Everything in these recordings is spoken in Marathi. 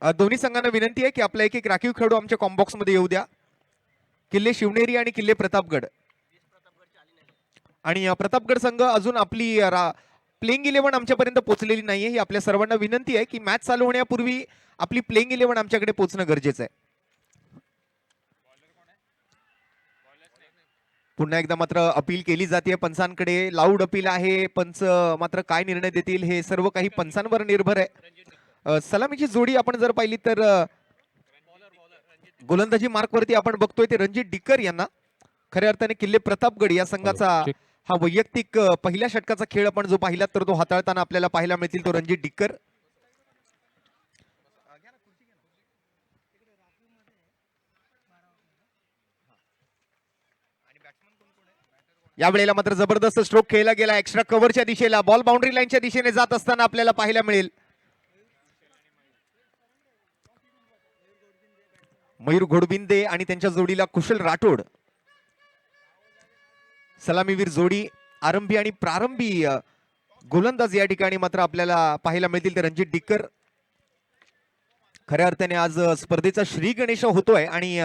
दोन्ही संघांना विनंती आहे की आपला एक एक राखीव खेळाडू आमच्या कॉम्बॉक्स मध्ये येऊ द्या. किल्ले शिवनेरी आणि किल्ले प्रतापगड. आणि प्रतापगड संघ अजून आपली प्लेइंग 11 आमच्यापर्यंत पोहोचलेली नाहीये. ही आपल्या सर्वांना विनंती आहे की मॅच चालू होण्यापूर्वी आपली प्लेइंग 11 आमच्याकडे पोहोचणं गरजेचं आहे. पुन्हा एकदा मात्र अपील केली जाते पंचांकडे. लाऊड अपील आहे. पंच मात्र काय निर्णय देतील हे सर्व काही पंचांवर निर्भर आहे. सलामीची जोडी आपण जर पाहिली तर गोलंदाजी मार्कवरती आपण बघतोय ते रणजित डिक्कर यांना. खऱ्या अर्थाने किल्ले प्रतापगड या संघाचा हा वैयक्तिक पहिल्या षटकाचा खेळ आपण जो पाहिला तर तो हाताळताना आपल्याला पाहायला मिळतील तो रणजित डिक्कर. यावेळेला मात्र जबरदस्त स्ट्रोक खेळला गेला एक्स्ट्रा कव्हरच्या दिशेला. बॉल बाउंड्री लाईनच्या दिशेने जात असताना आपल्याला पाहायला मिळेल मयूर घोडबिंदे आणि त्यांच्या जोडीला कुशल राठोड. सलामीवीर जोडी आरंभी आणि प्रारंभी गोलंदाज या ठिकाणी मात्र आपल्याला पाहायला मिळतील ते रणजित डिक्कर. खऱ्या अर्थाने आज स्पर्धेचा श्री गणेश होतोय आणि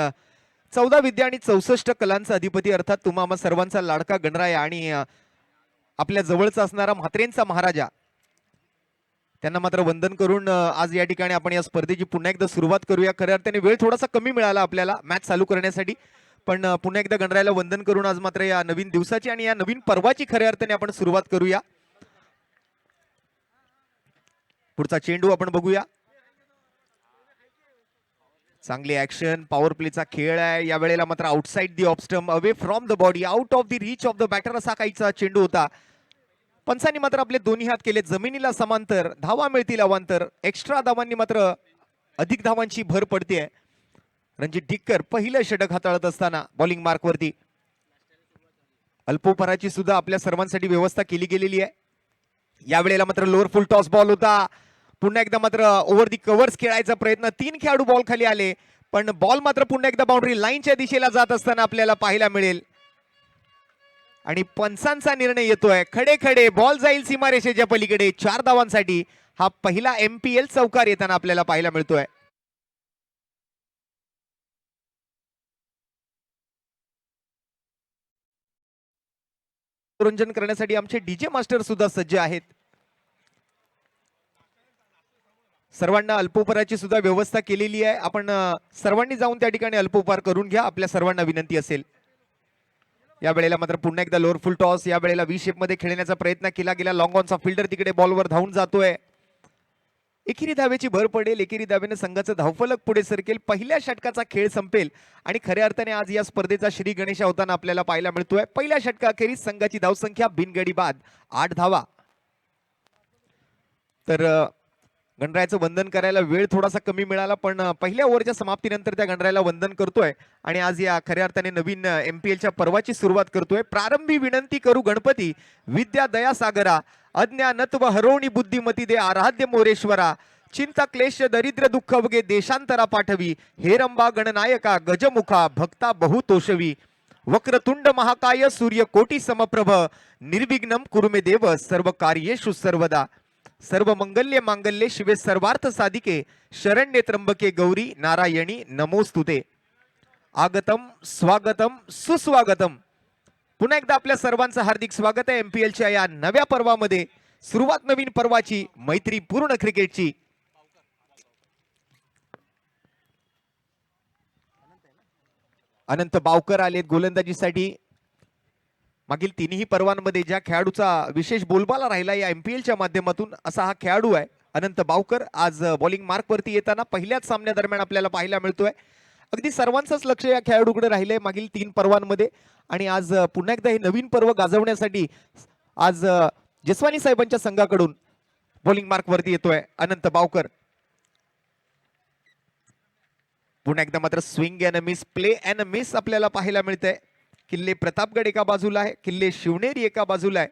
14 विद्या आणि 64 कलांचा अधिपती अर्थात तुम्हा सर्वांचा लाडका गणराय आणि आपल्या जवळचा असणारा म्हात्रेंचा महाराजा त्यांना मात्र वंदन करून आज या ठिकाणी आपण या स्पर्धेची पुन्हा एकदा सुरुवात करूया. खऱ्या अर्थाने वेळ थोडासा कमी मिळाला आपल्याला मॅच चालू करण्यासाठी, पण पुन्हा एकदा गणरायाला वंदन करून आज मात्र या नवीन दिवसाची आणि या नवीन पर्वाची खऱ्या अर्थाने आपण सुरुवात करूया. पुढचा चेंडू आपण बघूया. चांगली ऍक्शन पॉवर प्लेचा खेळ आहे. या वेळेला मात्र outside the off stump away from the body out of the reach of the batter असा काहीचा चेंडू होता. पंचांनी मात्र आपले दोन्ही हात केले जमिनीला समांतर. धावा मिळतील अवांतर. एक्स्ट्रा धावांनी मात्र अधिक धावांची भर पडते. रणजित डिक्कर पहिलं षटक हाताळत असताना बॉलिंग मार्कवरती अल्पोपहाराची सुद्धा आपल्या सर्वांसाठी व्यवस्था केली गेलेली आहे. यावेळेला मात्र लोअर फुल टॉस बॉल होता. पुन्हा एकदा मात्र ओव्हर दी कव्हर्स खेळायचा प्रयत्न. 3 खेळाडू बॉल खाली आले, पण बॉल मात्र पुन्हा एकदा बाउंड्री लाईनच्या दिशेला जात असताना आपल्याला पाहायला मिळेल. आणि पंचांचा निर्णय येतोय. खडे खडे बॉल जाईल सीमारेषेच्या पलीकडे. 4 धावांसाठी हा पहिला MPL चौकार येताना आपल्याला पाहायला मिळतोय. मनोरंजन करण्यासाठी आमचे डीजे मास्टर सुद्धा सज्ज आहेत. सर्वांना अल्पोपहाराची सुद्धा व्यवस्था केलेली आहे. आपण सर्वांनी जाऊन त्या ठिकाणी अल्पोपहार करून घ्या. आपल्या सर्वांना विनंती असेल. या वेळेला मात्र पुन्हा एकदा लोअर फुल टॉस. या वेळेला व्ही शेप मध्ये खेळण्याचा प्रयत्न केला गेला. लॉंग ऑनचा फिल्डर तिकडे बॉलवर धावून जातोय. एकेरी धावेची भर पडेल. एकेरी धावेने संघाचं धावफलक पुढे सरकेल. पहिल्या षटकाचा खेळ संपेल आणि खऱ्या अर्थाने आज या स्पर्धेचा श्री गणेश होताना आपल्याला पाहायला मिळतोय. पहिल्या षटकाखेरीज संघाची धावसंख्या बिनगडी बाद 8 धावा. तर गणरायाचं वंदन करायला वेळ थोडासा कमी मिळाला, पण पहिल्या ओव्हरच्या समाप्तीनंतर त्या गणरायाला वंदन करतोय आणि आज या खऱ्या अर्थाने नवीन MPLच्या पर्वाची सुरुवात करतोय. प्रारंभी विनंती करू गणपती विद्या दया सागरा अज्ञानत्व हरवणी बुद्धिमती दे आराध्य मोरेश्वरा चिंता क्लेश दरिद्र दुःख वगे देशांतरा पाठवी हेरंबा गणनायका गजमुखा भक्ता बहुतोषवी वक्रतुंड महाकाय सूर्य कोटी समप्रभ निर्विघ्नम कुरुमे देव सर्व कार्येषु सर्वदा सर्व मंगल्य मांगल्ये शिवे सर्वार्थ साधिके शरण्ये त्र्यंबके गौरी नारायणी नमोस्तुते. आगतम स्वागतम सुस्वागतम. पुन्हा एकदा आपल्या सर्वांचं हार्दिक स्वागत आहे MPLच्या या नव्या पर्वामध्ये. सुरुवात नवीन पर्वाची, मैत्रीपूर्ण क्रिकेटची. अनंत बावकर आलेत गोलंदाजीसाठी. मागील तिन्ही पर्वांमध्ये ज्या खेळाडूचा विशेष बोलबाला राहिला या MPLच्या माध्यमातून असा हा खेळाडू आहे अनंत बावकर. आज बॉलिंग मार्कवरती येताना पहिल्याच सामन्यादरम्यान आपल्याला पाहायला मिळतोय. अगदी सर्वांचंच लक्ष या खेळाडूकडे राहिलंय मागील 3 पर्वांमध्ये आणि आज पुन्हा एकदा हे नवीन पर्व गाजवण्यासाठी आज जसवानी साहेबांच्या संघाकडून बॉलिंग मार्कवरती येतोय अनंत बावकर. पुन्हा एकदा मात्र swing and miss play and miss आपल्याला पाहायला मिळतंय. किल्ले प्रतापगड एका बाजूला आहे, किल्ले शिवनेरी एका बाजूला आहे.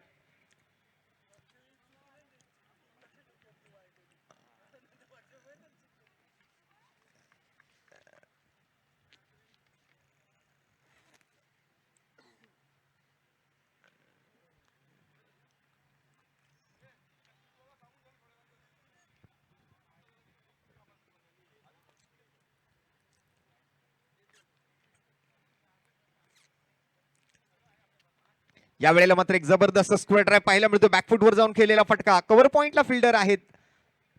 या वेळेला मात्र एक जबरदस्त स्क्वेअर ड्राइव्ह पाहायला मिळतो. बॅकफुटवर जाऊन खेळलेला फटका. कव्हर पॉइंटला फिल्डर आहेत.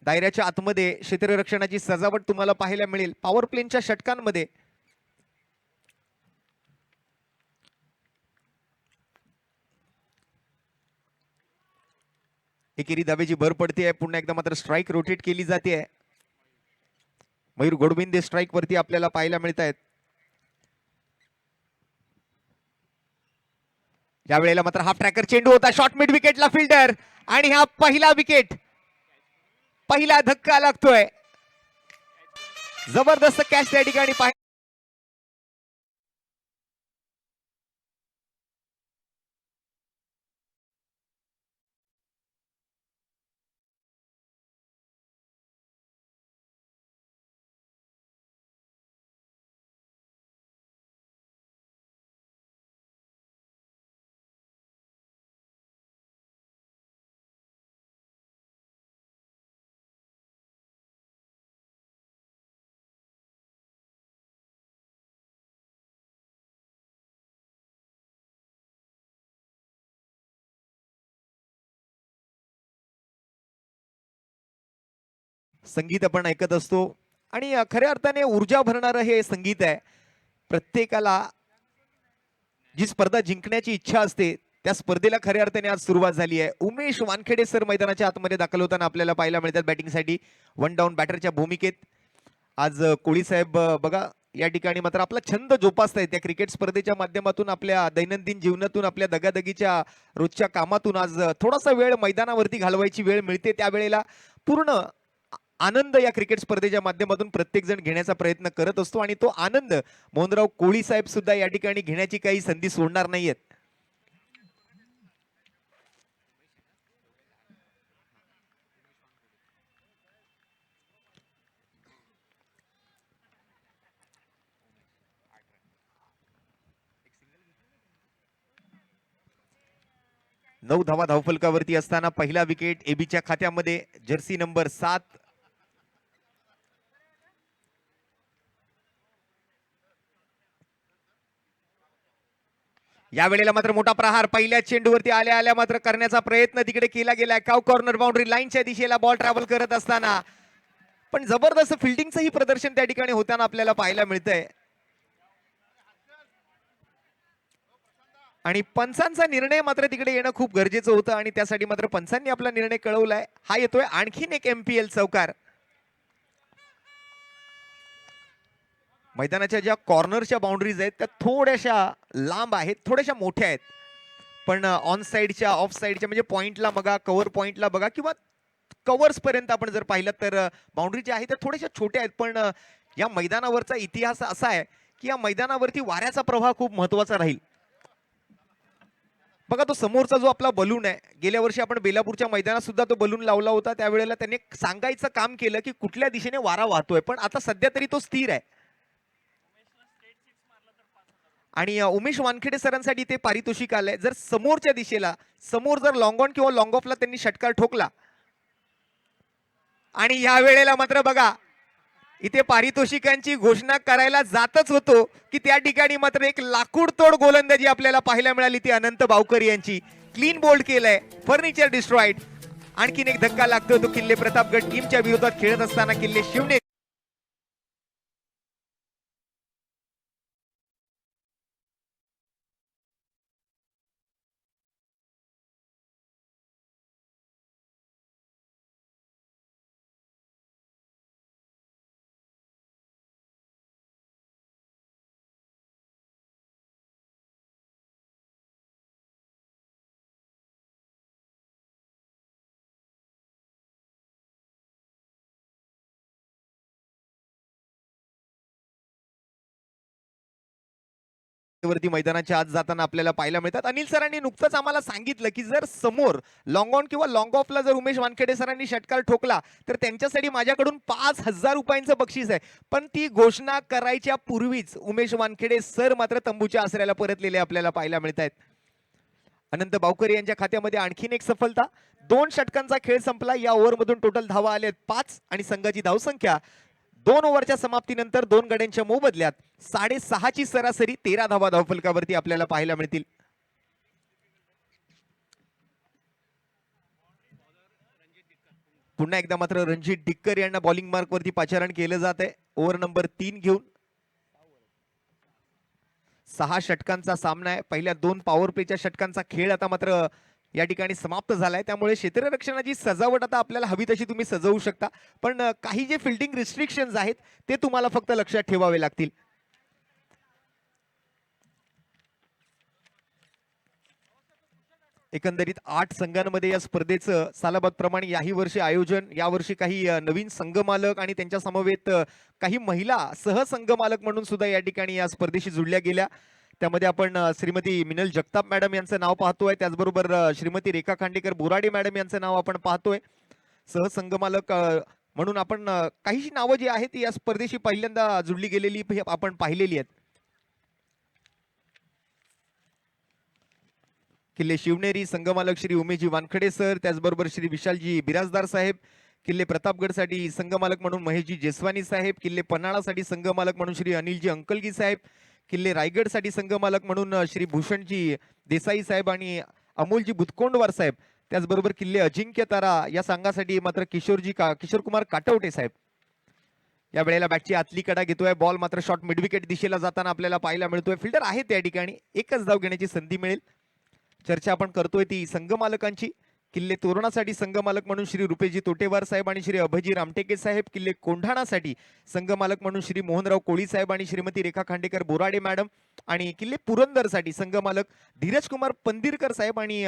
दायऱ्याच्या आतमध्ये क्षेत्ररक्षणाची सजावट तुम्हाला पाहायला मिळेल. पॉवर प्लेनच्या षटकांमध्ये एकेरी धावेची भर पडते आहे. पुन्हा एकदा मात्र स्ट्राईक रोटेट केली जाते. मयूर गोडबिंदे स्ट्राईक वरती आपल्याला पाहायला मिळत आहेत. या वेळेला मात्र हाफ ट्रॅकर चेंडू होता. शॉर्ट मिड विकेटला फिल्डर आणि हा पहिला विकेट, पहिला धक्का लागतोय. जबरदस्त कॅच त्या ठिकाणी संगीत आपण ऐकत असतो आणि खऱ्या अर्थाने ऊर्जा भरणारं हे संगीत आहे. प्रत्येकाला जी स्पर्धा जिंकण्याची इच्छा असते त्या स्पर्धेला खऱ्या अर्थाने आज सुरुवात झाली आहे. उमेश वानखेडे सर मैदानाच्या आतमध्ये दाखल होताना आपल्याला पाहायला मिळतात बॅटिंगसाठी वन डाऊन बॅटरच्या भूमिकेत. आज कोळी साहेब बघा या ठिकाणी मात्र आपला छंद जोपासतायत. त्या क्रिकेट स्पर्धेच्या माध्यमातून आपल्या दैनंदिन जीवनातून आपल्या दगादगीच्या रोजच्या कामातून आज थोडासा वेळ मैदानावरती घालवायची वेळ मिळते. त्यावेळेला पूर्ण आनंद या क्रिकेट स्पर्धेच्या माध्यमातून प्रत्येक जण घेण्याचा प्रयत्न करत असतो आणि तो आनंद मोहनराव कोळी साहेब सुद्धा या ठिकाणी घेण्याची काही संधी सोडणार नाहीयेत. नऊ धावा धावफलकावरती असताना पहिला विकेट एबीच्या खात्यामध्ये. जर्सी नंबर 7 या वेळेला मात्र मोठा प्रहार पहिल्या चेंडूवरती आल्या आल्या मात्र करण्याचा प्रयत्न तिकडे केला गेलाय. काव कॉर्नर बाउंड्री लाईनच्या दिशेला बॉल ट्रॅव्हल करत असताना पण जबरदस्त फिल्डिंगचंही प्रदर्शन त्या ठिकाणी होताना आपल्याला पाहायला मिळतंय. आणि पंचांचा निर्णय मात्र तिकडे येणं खूप गरजेचं होतं आणि त्यासाठी मात्र पंचांनी आपला निर्णय कळवलाय. हा येतोय आणखीन एक एमपीएल चौकार. मैदानाच्या ज्या कॉर्नरच्या बाउंड्रीज आहेत त्या थोड्याशा लांब आहेत, थोड्याशा मोठ्या आहेत. पण ऑन साइडच्या ऑफ साइडच्या म्हणजे पॉइंटला बघा, कव्हर पॉइंटला बघा किंवा कव्हर्स पर्यंत आपण जर पाहिलं तर बाउंड्री ज्या आहेत त्या थोड्याशा छोट्या आहेत. पण या मैदानावरचा इतिहास असा आहे की या मैदानावरती वाऱ्याचा प्रवाह खूप महत्वाचा राहील. बघा तो समोरचा जो आपला बलून आहे, गेल्या वर्षी आपण बेलापूरच्या मैदानात सुद्धा तो बलून लावला होता. त्यावेळेला त्यांनी सांगायचं काम केलं की कुठल्या दिशेने वारा वाहतोय, पण आता सध्या तरी तो स्थिर आहे. आणि उमेश वानखेडे सरांसाठी ते पारितोषिक आलंय. जर समोरच्या दिशेला समोर जर लॉंग ऑन किंवा लॉंग ऑफला त्यांनी षटकार ठोकला आणि या वेळेला मात्र बघा इथे पारितोषिकांची घोषणा करायला जातच होतो की त्या ठिकाणी मात्र एक लाकूड तोड गोलंदाजी आपल्याला पाहायला मिळाली ती अनंत बावकर यांची. क्लीन बोल्ड केलंय, फर्निचर डिस्ट्रॉइड. आणखीन एक धक्का लागतो तो किल्ले प्रतापगड टीमच्या विरोधात खेळत असताना किल्ले शिवणे वरती मैदानाच्या आत जाताना आपल्याला पाहायला मिळतात. अनिल सरांनी नुकतंच आम्हाला सांगितलं की जर समोर लॉंग ऑन किंवा लॉंग ऑफला जर उमेश वानखेडे सरांनी षटकार ठोकला तर त्यांच्यासाठी माझ्याकडून 5,000 रुपयांचं बक्षीस आहे. पण ती घोषणा करायच्या पूर्वीच उमेश वानखेडे सर मात्र तंबूच्या आसऱ्याला परतलेले आपल्याला पाहायला मिळत आहेत. अनंत बावकर यांच्या खात्यामध्ये आणखीन एक सफलता. 2 षटकांचा खेळ संपला. या ओव्हरमधून टोटल धावा आले 5 आणि संघाची धावसंख्या 2 ओव्हरच्या समाप्तीनंतर 2 गड्यांच्या मोबदल्यात 6.5ची सरासरी 13 धावा धावफलकावरती आपल्याला पाहायला मिळतील. पुन्हा एकदा मात्र रणजित डिक्कर यांना बॉलिंग मार्क वरती पाचारण केलं जात आहे. ओव्हर नंबर 3 घेऊन 6 षटकांचा सामना आहे. पहिल्या 2 पॉवर प्लेच्या षटकांचा खेळ आता मात्र या ठिकाणी समाप्त झालाय. त्यामुळे क्षेत्ररक्षणाची सजावट आता आपल्याला हवी तशी तुम्ही सजवू शकता, पण काही जे फिल्डिंग रिस्ट्रिक्शन्स आहेत ते तुम्हाला फक्त लक्षात ठेवावे लागतील. एकंदरीत 8 संघांमध्ये या स्पर्धेचं सालाबाद प्रमाणे याही वर्षी आयोजन, यावर्षी काही नवीन संघमालक आणि त्यांच्या समवेत काही महिला सहसंघमालक म्हणून सुद्धा या ठिकाणी या स्पर्धेशी जुळल्या गेल्या. त्यामध्ये आपण श्रीमती मिनल जगताप मॅडम यांचं नाव पाहतोय, त्याचबरोबर श्रीमती रेखा खांडेकर बोराडे मॅडम यांचं नाव आपण पाहतोय. सहसंघमालक म्हणून आपण काही नावं जी आहेत या स्पर्धेशी पहिल्यांदा जुळली गेलेली आपण पाहिलेली आहेत. किल्ले शिवनेरी संघमालक श्री उमेशजी वानखडे सर, त्याचबरोबर श्री विशालजी बिराजदार साहेब. किल्ले प्रतापगडसाठी संघमालक म्हणून महेशजी जेसवानी साहेब. किल्ले पन्हाळासाठी संघमालक म्हणून श्री अनिलजी अंकलगी साहेब. किल्ले रायगडसाठी संघमालक म्हणून श्री भूषणजी देसाई साहेब आणि अमोलजी बुतकोंडवार साहेब. त्याचबरोबर किल्ले अजिंक्य तारा या संघासाठी मात्र किशोर कुमार काटवटे साहेब. या वेळेला बॅटची आतली कडा घेतोय. बॉल मात्र शॉर्ट मिडविकेट दिशेला जाताना आपल्याला पाहायला मिळतोय. फिल्डर आहे त्या ठिकाणी, एकच धाव घेण्याची संधी मिळेल. चर्चा आपण करतोय ती संघमालकांची. किल्ले तोरणासाठी संघमालक म्हणून श्री रुपेजी तोटेवार साहेब आणि श्री अभयजी रामटेके साहेब. किल्ले कोंढाणासाठी संघमालक म्हणून श्री मोहनराव कोळी साहेब आणि श्रीमती रेखा खांडेकर बोराडे मॅडम. आणि किल्ले पुरंदरसाठी संघमालक धीरज कुमार पंदिरकर साहेब आणि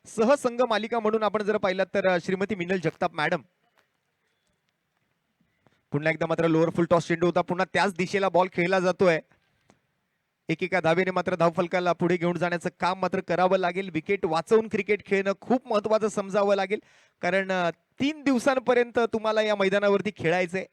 सहसंघ मालिका म्हणून आपण जर पाहिलात तर श्रीमती मिनल जगताप मॅडम. पुन्हा एकदा मात्र लोअर फुल टॉस चेंडू होता. पुन्हा त्याच दिशेला बॉल खेळला जातोय. एकेका धावेने मात्र धावफलकाला पुढे घेऊन जाण्याचं काम मात्र करावं लागेल. विकेट वाचवून क्रिकेट खेळणं खूप महत्वाचं समजावं लागेल, कारण 3 दिवसांपर्यंत तुम्हाला या मैदानावरती खेळायचंय.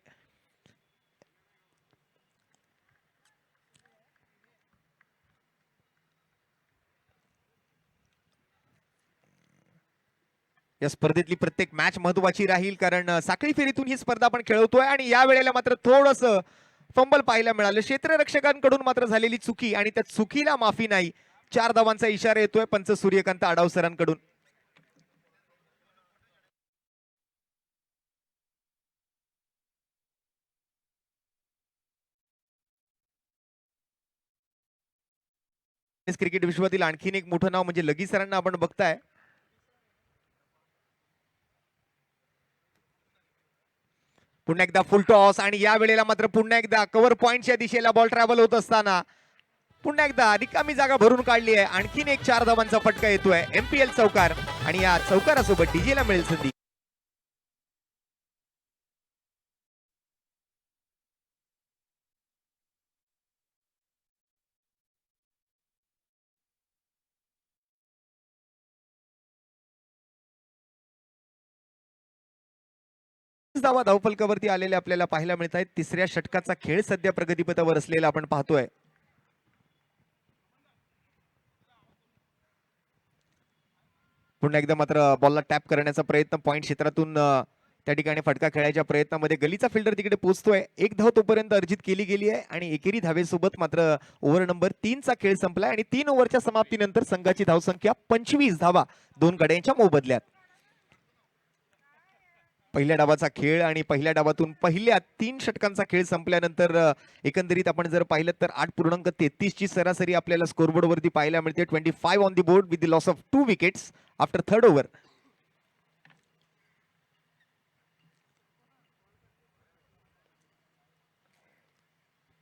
या स्पर्धेतली प्रत्येक मॅच महत्वाची राहील, कारण साखळी फेरीतून ही स्पर्धा आपण खेळवतोय. आणि या वेळेला मात्र थोडस फंबल पाहायला मिळालं. क्षेत्ररक्षकांकडून मात्र झालेली चुकी आणि त्या चुकीला माफी नाही. 4 धावांचा इशारा येतोय पंच सूर्यकांत आडाव सरांकडून. क्रिकेट विश्वातील आणखीन एक मोठं नाव म्हणजे लगी सरांना आपण बघताय. पुन्हा एकदा फुल टॉस आणि या वेळेला मात्र पुन्हा एकदा कव्हर पॉइंटच्या दिशेला बॉल ट्रॅव्हल होत असताना पुन्हा एकदा रिकामी जागा भरून काढली आहे. आणखीन एक 4 धावांचा फटका येतोय. एमपीएल चौकार आणि या चौकारासोबत डीजेला मिळेल संधी. धावा धावफलकावरती आलेले आपल्याला पाहायला मिळत आहेत. तिसऱ्या षटकाचा खेळ सध्या प्रगतीपथावर असलेला आपण पाहतोय. पुन्हा एकदा मात्र बॉलला टॅप करण्याचा प्रयत्न पॉइंट क्षेत्रातून त्या ठिकाणी फटका खेळायच्या प्रयत्नामध्ये गलीचा फिल्डर तिकडे पोहोचतोय. 1 धाव तोपर्यंत अर्जित केली गेली आहे आणि एकेरी धावेसोबत मात्र ओव्हर नंबर 3 चा खेळ संपलाय आणि 3 ओव्हरच्या समाप्तीनंतर संघाची धावसंख्या 25 धावा 2 गड्यांच्या मोबदल्यात. पहिल्या डावाचा खेळ आणि पहिल्या डावातून पहिल्या 3 षटकांचा खेळ संपल्यानंतर एकंदरीत आपण जर पाहिलं तर 8.33 ची सरासरी आपल्याला स्कोरबोर्ड वरती पाहायला मिळते. 25 on the board with the loss of 2 wickets after third over.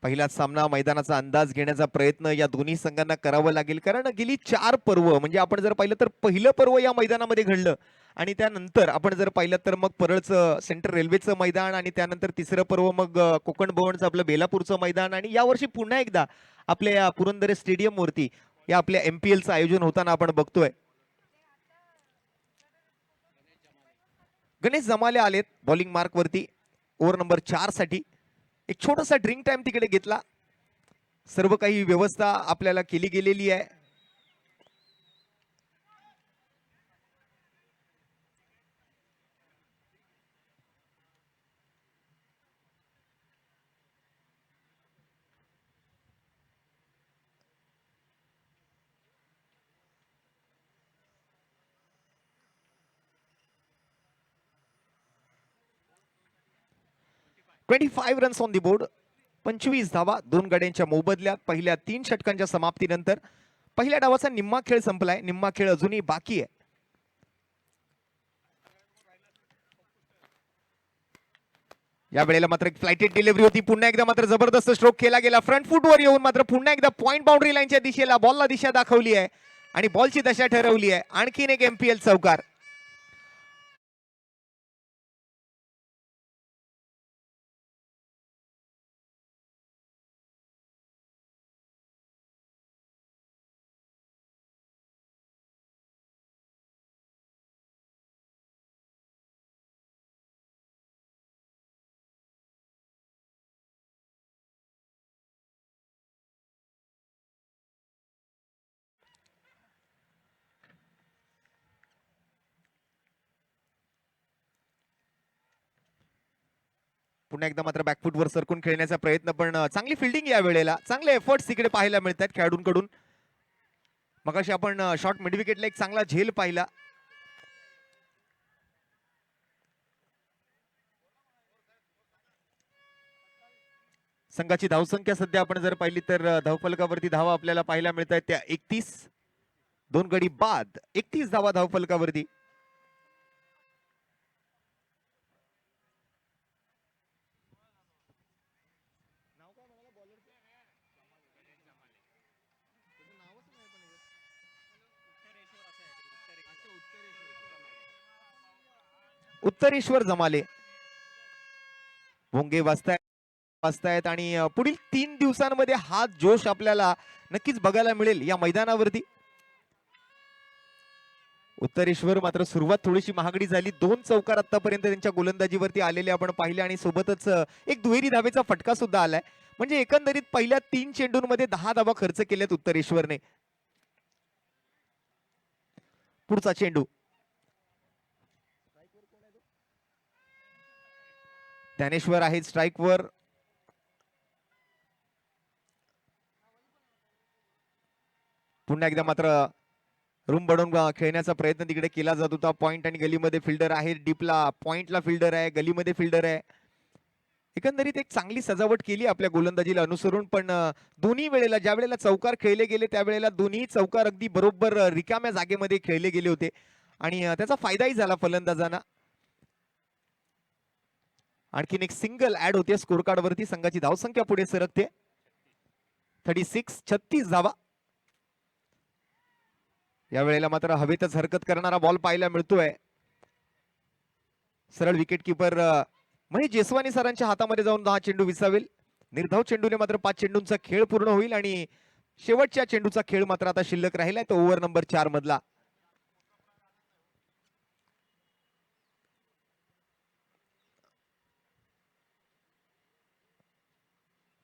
पहिला सामना मैदानाचा अंदाज घेण्याचा प्रयत्न या दोन्ही संघांना करावा लागेल, कारण गेली 4 पर्व म्हणजे आपण जर पाहिलं तर पहिलं पर्व या मैदानामध्ये घडलं आणि त्यानंतर आपण जर पाहिलं तर मग परळचं सेंट्रल रेल्वेचं मैदान आणि त्यानंतर तिसरं पर्व मग कोकण भवनचं आपलं बेलापूरचं मैदान आणि यावर्षी पुन्हा एकदा आपल्या या पुरंदर स्टेडियम वरती या आपल्या एमपीएलचं आयोजन होताना आपण बघतोय. गणेश जमाले आलेत बॉलिंग मार्क वरती ओव्हर नंबर 4 साठी. एक छोटासा ड्रिंक टाइम तिकडे घेतला. सर्व काही व्यवस्था आपल्याला केली गेलेली आहे. 25 रन्स ऑन दी बोर्ड, 25 धावा 2 गड्यांच्या मोबदल्यात पहिल्या 3 षटकांच्या समाप्तीनंतर. पहिल्या डावाचा निम्मा खेळ संपलाय, निम्मा खेळ अजूनही बाकी आहे. या वेळेला मात्र फ्लाइटेड डिलिव्हरी होती, पुन्हा एकदा मात्र जबरदस्त स्ट्रोक केला गेला. फ्रंट फुटवर येऊन मात्र पुन्हा एकदा पॉइंट बाउंड्री लाईनच्या दिशेला बॉलला दिशा दाखवली आहे आणि बॉलची दशा ठरवली आहे. आणखीन एक एमपीएल चौकार. पुन्हा एकदा मात्र बॅकफुटवर सरकून खेळण्याचा प्रयत्न, पण चांगली फिल्डिंग या वेळेला, चांगले एफर्ट्स तिकडे पाहायला मिळतात खेळाडूंकडून. मगाशी आपण शॉर्ट मिड विकेटला एक चांगला झेल पाहिला. संघाची धावसंख्या सध्या आपण जर पाहिली तर धावफलकावरती धावा आपल्याला पाहायला मिळत आहेत त्या 31. 2 गडी बाद 31 धावा धावफलकावरती. उत्तरेश्वर जमाले भोंगे वाजतायत आणि पुढील 3 दिवसांमध्ये हा जोश आपल्याला नक्कीच बघायला मिळेल या मैदानावरती. उत्तरेश्वर मात्र सुरुवात थोडीशी महागडी झाली. 2 चौकार आतापर्यंत त्यांच्या गोलंदाजीवरती आलेले आपण पाहिले आणि सोबतच एक दुहेरी धावेचा फटका सुद्धा आलाय. म्हणजे एकंदरीत पहिल्या 3 चेंडूंमध्ये 10 धावा खर्च केल्यात उत्तरेश्वरने. पुढचा चेंडू ज्ञानेश्वर आहे स्ट्राईकवर. पुन्हा एकदा मात्र रूम बनवून खेळण्याचा प्रयत्न तिकडे केला जात होता. पॉइंट आणि गलीमध्ये फिल्डर आहे, डीपला पॉइंटला फिल्डर आहे, गलीमध्ये फिल्डर आहे. एकंदरीत एक चांगली सजावट केली आपल्या गोलंदाजीला अनुसरून, पण दोन्ही वेळेला ज्या वेळेला चौकार खेळले गेले त्यावेळेला दोन्ही चौकार अगदी बरोबर रिकाम्या जागेमध्ये खेळले गेले होते आणि त्याचा फायदाही झाला फलंदाजांना. आणखीन एक सिंगल ऍड होते स्कोर कार्ड वरती. संघाची धावसंख्या पुढे सरकते 36. 36 धावा. या वेळेला मात्र हवेतच हरकत करणारा बॉल पाहायला मिळतोय. सरळ विकेट किपर महेश जेसवानी सरांच्या हातामध्ये जाऊन हा चेंडू विसावेल. निर्धाव चेंडूने मात्र 5 चेंडूंचा खेळ पूर्ण होईल आणि शेवटच्या चेंडूचा खेळ मात्र आता शिल्लक राहिलाय तो ओव्हर नंबर 4 मधला.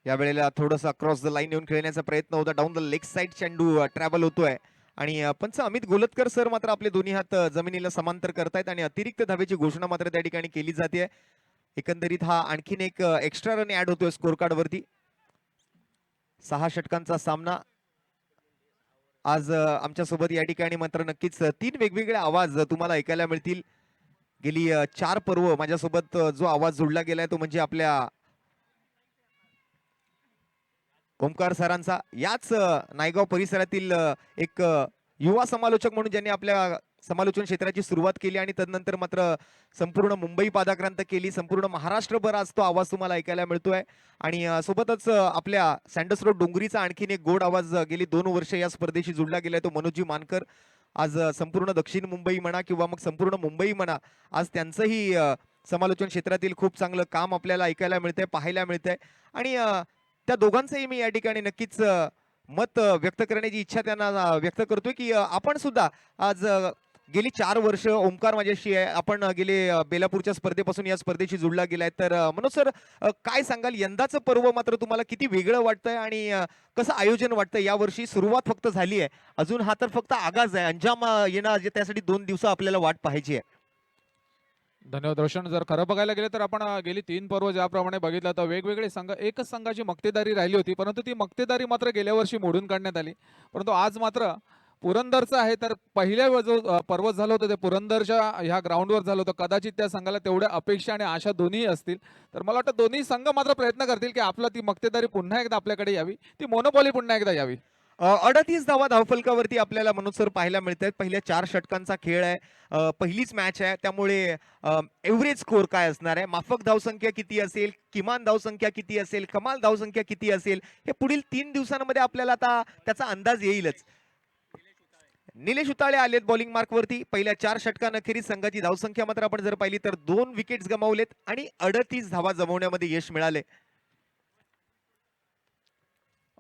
या वेळेला थोडंसं अक्रॉस द लाईन येऊन खेळण्याचा प्रयत्न होता. डाऊन द लेग साइड चेंडू ट्रॅव्हल होतोय आणि पंच अमित गोलतकर सर मात्र आपले दोन्ही हात जमिनीला समांतर करतायत आणि अतिरिक्त धावेची घोषणा मात्र त्या ठिकाणी केली जाते. एकंदरीत हा आणखीन एक एक्स्ट्रा रन ऍड होतोय स्कोर कार्ड वरती. 6 षटकांचा सामना आज आमच्या सोबत या ठिकाणी मात्र नक्कीच 3 वेगवेगळे आवाज तुम्हाला ऐकायला मिळतील. गेली 4 पर्व माझ्यासोबत जो आवाज जोडला गेलाय तो म्हणजे आपल्या ओमकार सरांचा. याच नायगाव परिसरातील एक युवा समालोचक म्हणून ज्यांनी आपल्या समालोचन क्षेत्राची सुरुवात केली आणि तदनंतर मात्र संपूर्ण मुंबई पादाक्रांत केली. संपूर्ण महाराष्ट्रभर आज तो आवाज तुम्हाला ऐकायला मिळतोय आणि सोबतच आपल्या सँडस रोड डोंगरीचा आणखीन एक गोड आवाज गेली 2 वर्ष या स्पर्धेशी जुळला गेलाय तो मनोजी मानकर. आज संपूर्ण दक्षिण मुंबई म्हणा किंवा मग संपूर्ण मुंबई म्हणा, आज त्यांचंही समालोचन क्षेत्रातील खूप चांगलं काम आपल्याला ऐकायला मिळतंय, पाहायला मिळतंय आणि त्या दोघांचंही मी या ठिकाणी नक्कीच मत व्यक्त करण्याची इच्छा त्यांना व्यक्त करतोय की आपण सुद्धा आज गेली 4 वर्ष ओमकार माझ्याशी आहे. आपण गेले बेलापूरच्या स्पर्धेपासून या स्पर्धेशी जुळला गेलाय. तर मनोज सर काय सांगाल, यंदाचं पर्व मात्र तुम्हाला किती वेगळं वाटतंय आणि कसं आयोजन वाटतंय? या वर्षी सुरुवात फक्त झाली आहे, अजून हा तर फक्त आगाज आहे, अंजाम येणं त्यासाठी 2 दिवस आपल्याला वाट पाहायची आहे. धन्यवाद रोशन. जर खरं बघायला गेलं तर आपण गेली 3 पर्व ज्याप्रमाणे बघितलं तर वेगवेगळे संघ एकच संघाची मक्तेदारी राहिली होती, परंतु ती मक्तेदारी मात्र गेल्या वर्षी मोडून काढण्यात आली. परंतु आज मात्र पुरंदरचं आहे तर पहिल्या पर्वत झालं होतं ते पुरंदरच्या ह्या ग्राउंडवर झालं होतं. कदाचित त्या संघाला तेवढ्या अपेक्षा आणि आशा दोन्ही असतील. तर मला वाटतं दोन्ही संघ मात्र प्रयत्न करतील की आपला ती मक्तेदारी पुन्हा एकदा आपल्याकडे यावी, ती मोनोपॉली पुन्हा एकदा यावी. 38 धावा धावफलकावरती आपल्याला मनोज सर पाहायला मिळत आहेत. पहिल्या 4 षटकांचा खेळ आहे. पहिलीच मॅच आहे, त्यामुळे एव्हरेज स्कोर काय असणार आहे, माफक धावसंख्या किती असेल, किमान धावसंख्या किती असेल, कमाल धावसंख्या किती असेल, हे पुढील 3 दिवसांमध्ये आपल्याला आता त्याचा अंदाज येईलच. निलेश उताळे आलेत बॉलिंग मार्कवरती. पहिल्या 4 षटकांअखेरीस संघाची धावसंख्या मात्र आपण जर पाहिली तर 2 विकेट्स गमावलेत आणि 38 धावा जमवण्यामध्ये यश मिळाले.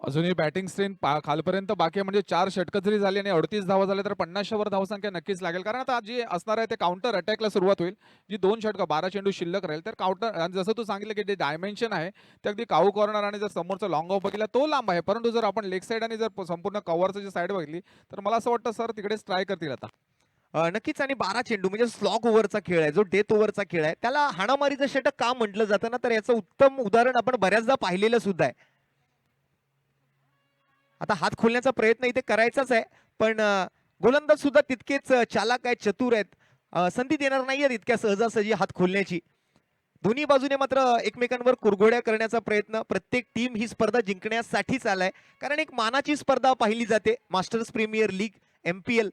अजूनही बॅटिंग स्ट्रेन खालपर्यंत बाकी आहे. म्हणजे 4 षटकं जरी झाली आणि 38 धावा झाल्या तर 50च्या वर धावसंख्या नक्कीच लागेल. कारण आता जी असणार आहे ते काउंटर अटॅकला सुरुवात होईल. जी 2 षटकं 12 चेंडू शिल्लक राहील तर काउंटर, आणि जसं तू सांगितलं की जे डायमेन्शन आहे ते अगदी काऊ कॉर्नर आणि जर समोरचा लॉंग ऑफ बघितला तो लांब आहे, परंतु जर आपण लेग साईड आणि जर संपूर्ण कव्हरची जी साईड बघितली तर मला असं वाटतं सर तिकडेच ट्राय करतील आता. नक्कीच. आणि 12 चेंडू म्हणजे स्लॉग ओव्हरचा खेळ आहे, जो डेथ ओव्हरचा खेळ आहे, त्याला हाणामारीचं षटक का म्हटलं जातं ना, तर याचं उत्तम उदाहरण आपण बऱ्याचदा पाहिलेलं सुद्धा आहे. आता हात खोलण्याचा प्रयत्न इथे करायचाच आहे, पण गोलंदाज सुद्धा तितकेच चालाक आहेत, चतुर आहेत. संधी देणार नाहीयेत इतक्या सहजासहजी हात खोलण्याची. दोन्ही बाजूने मात्र एकमेकांवर कुरघोड्या करण्याचा प्रयत्न. प्रत्येक टीम ही स्पर्धा जिंकण्यासाठीच आलाय, कारण एक मानाची स्पर्धा पाहिली जाते. मास्टर्स प्रीमियर लीग, MPL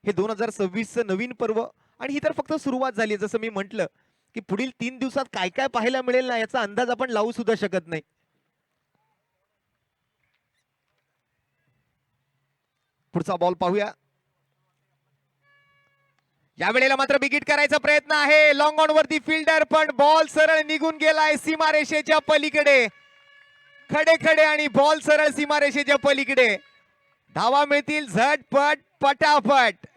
हे 2026चं नवीन पर्व, आणि ही तर फक्त सुरुवात झाली. जसं मी म्हटलं की पुढील 3 दिवसात काय काय पाहायला मिळेल ना, याचा अंदाज आपण लावू सुद्धा शकत नाही. पुढचा बॉल पाहूया. या वेळेला मात्र बिगिट करायचा प्रयत्न आहे. लॉंग ऑन वरती फिल्डर, पण बॉल सरळ निघून गेलाय सीमारेषेच्या पलीकडे. खडे खडे आणि बॉल सरळ सीमारेषेच्या पलीकडे. धावा मिळतील झटपट पटापट.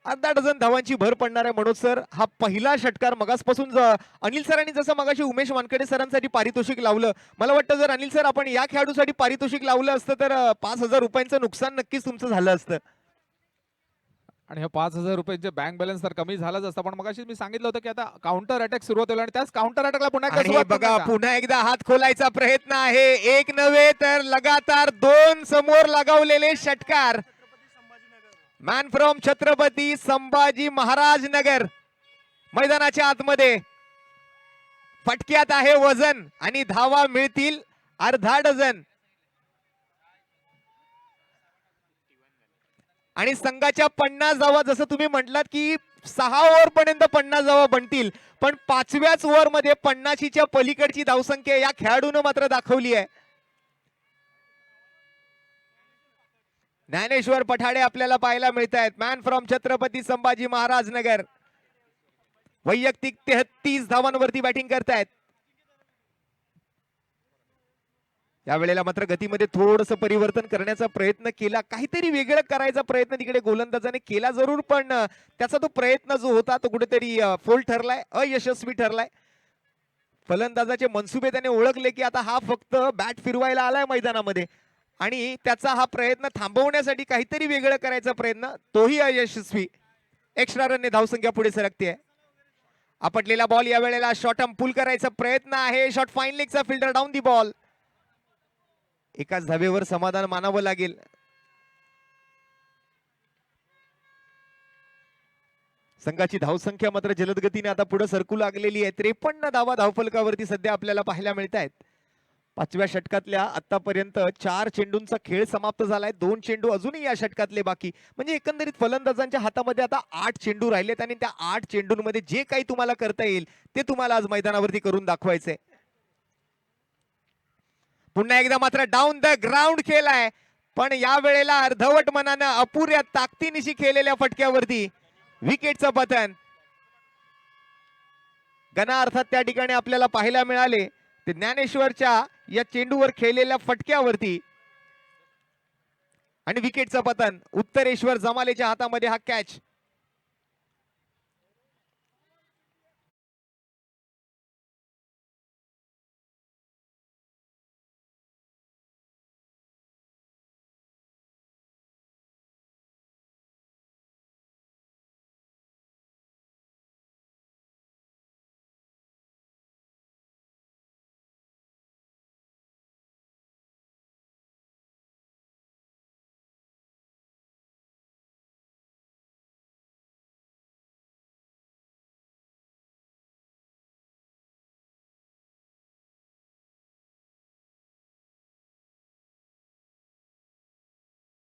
अर्धा डझन धावांची भर पडणार आहे मनोज सर. हा पहिला षटकार मगासपासून अनिल सरांनी जसं मगाशी उमेश वानखेडे सरांसाठी पारितोषिक लावलं, मला वाटतं जर अनिल सर आपण या खेळाडूसाठी पारितोषिक लावलं असतं तर 5,000 रुपयांचं नुकसान नक्कीच तुमचं झालं असतं. आणि हे 5,000 रुपयांचे बँक बॅलन्स तर कमी झालाच असता, पण मगाशी मी सांगितलं होतं की आता काउंटर अटॅक सुरुवात होईल आणि त्याच काउंटर अटॅकला पुन्हा एकदा आणि सुरुवात बघा करणार का? पुन्हा एकदा हात खोलायचा प्रयत्न आहे. एक नव्हे तर लगातार 2 समोर लगावलेले षटकार. मॅन फ्रॉम छत्रपती संभाजी महाराज नगर. मैदानाच्या आतमध्ये फटक्यात आहे वजन आणि धावा मिळतील अर्धा डझन. आणि संघाच्या 50 धावा, जसं तुम्ही म्हटलात की 6 ओव्हर पर्यंत 50 धावा बनतील, पण 5व्याच ओव्हर मध्ये 50च्या पलीकडची धावसंख्या या खेळाडूनं मात्र दाखवली आहे. ज्ञानेश्वर पठाडे आपल्याला पाहायला मिळत आहेत. मॅन फ्रॉम छत्रपती संभाजी महाराज नगर. वैयक्तिक 33 धावांवरती बॅटिंग करतायत. या वेळेला मात्र गतीमध्ये थोडस परिवर्तन करण्याचा प्रयत्न केला, काहीतरी वेगळं करायचा प्रयत्न तिकडे गोलंदाजाने केला जरूर, पण त्याचा तो प्रयत्न जो होता तो कुठेतरी फोल ठरलाय, अयशस्वी ठरलाय. फलंदाजाचे मनसुबे त्याने ओळखले की आता हा फक्त बॅट फिरवायला आलाय मैदानामध्ये, आणि त्याचा हा प्रयत्न थांबवण्यासाठी काहीतरी वेगळं करायचा प्रयत्न, तोही अयशस्वी. एक्स्ट्रा रनने धावसंख्या पुढे सरकते. आपटलेला बॉल या वेळेला शॉर्ट पुल करायचा प्रयत्न आहे. शॉर्ट फाईन लेगचा फिल्डर डाऊन दी बॉल. एकाच धावेवर समाधान मानावं लागेल. संघाची धावसंख्या मात्र जलद गतीने आता पुढे सरकू लागलेली आहे. 53 धावा धावफलकावरती सध्या आपल्याला पाहायला मिळत आहेत. 5व्या षटकातल्या आतापर्यंत 4 चेंडूंचा खेळ समाप्त झालाय. 2 चेंडू अजूनही या षटकातले बाकी. म्हणजे एकंदरीत फलंदाजांच्या हातामध्ये आता 8 चेंडू राहिलेत आणि त्या 8 चेंडूंमध्ये जे काही तुम्हाला करता येईल ते तुम्हाला आज मैदानावरती करून दाखवायचंय. पुन्हा एकदा मात्र डाऊन द ग्राउंड केलाय, पण या वेळेला अर्धवट मनानं अपुऱ्या ताकदीनिशी केलेल्या फटक्यावरती विकेटचं पतन. गणा अर्थात त्या ठिकाणी आपल्याला पाहायला मिळाले ते ज्ञानेश्वरच्या या चेंडूवर खेळलेल्या फटक्यावरती, आणि विकेटचं पतन. उत्तरेश्वर जमालेच्या हातामध्ये हा कॅच.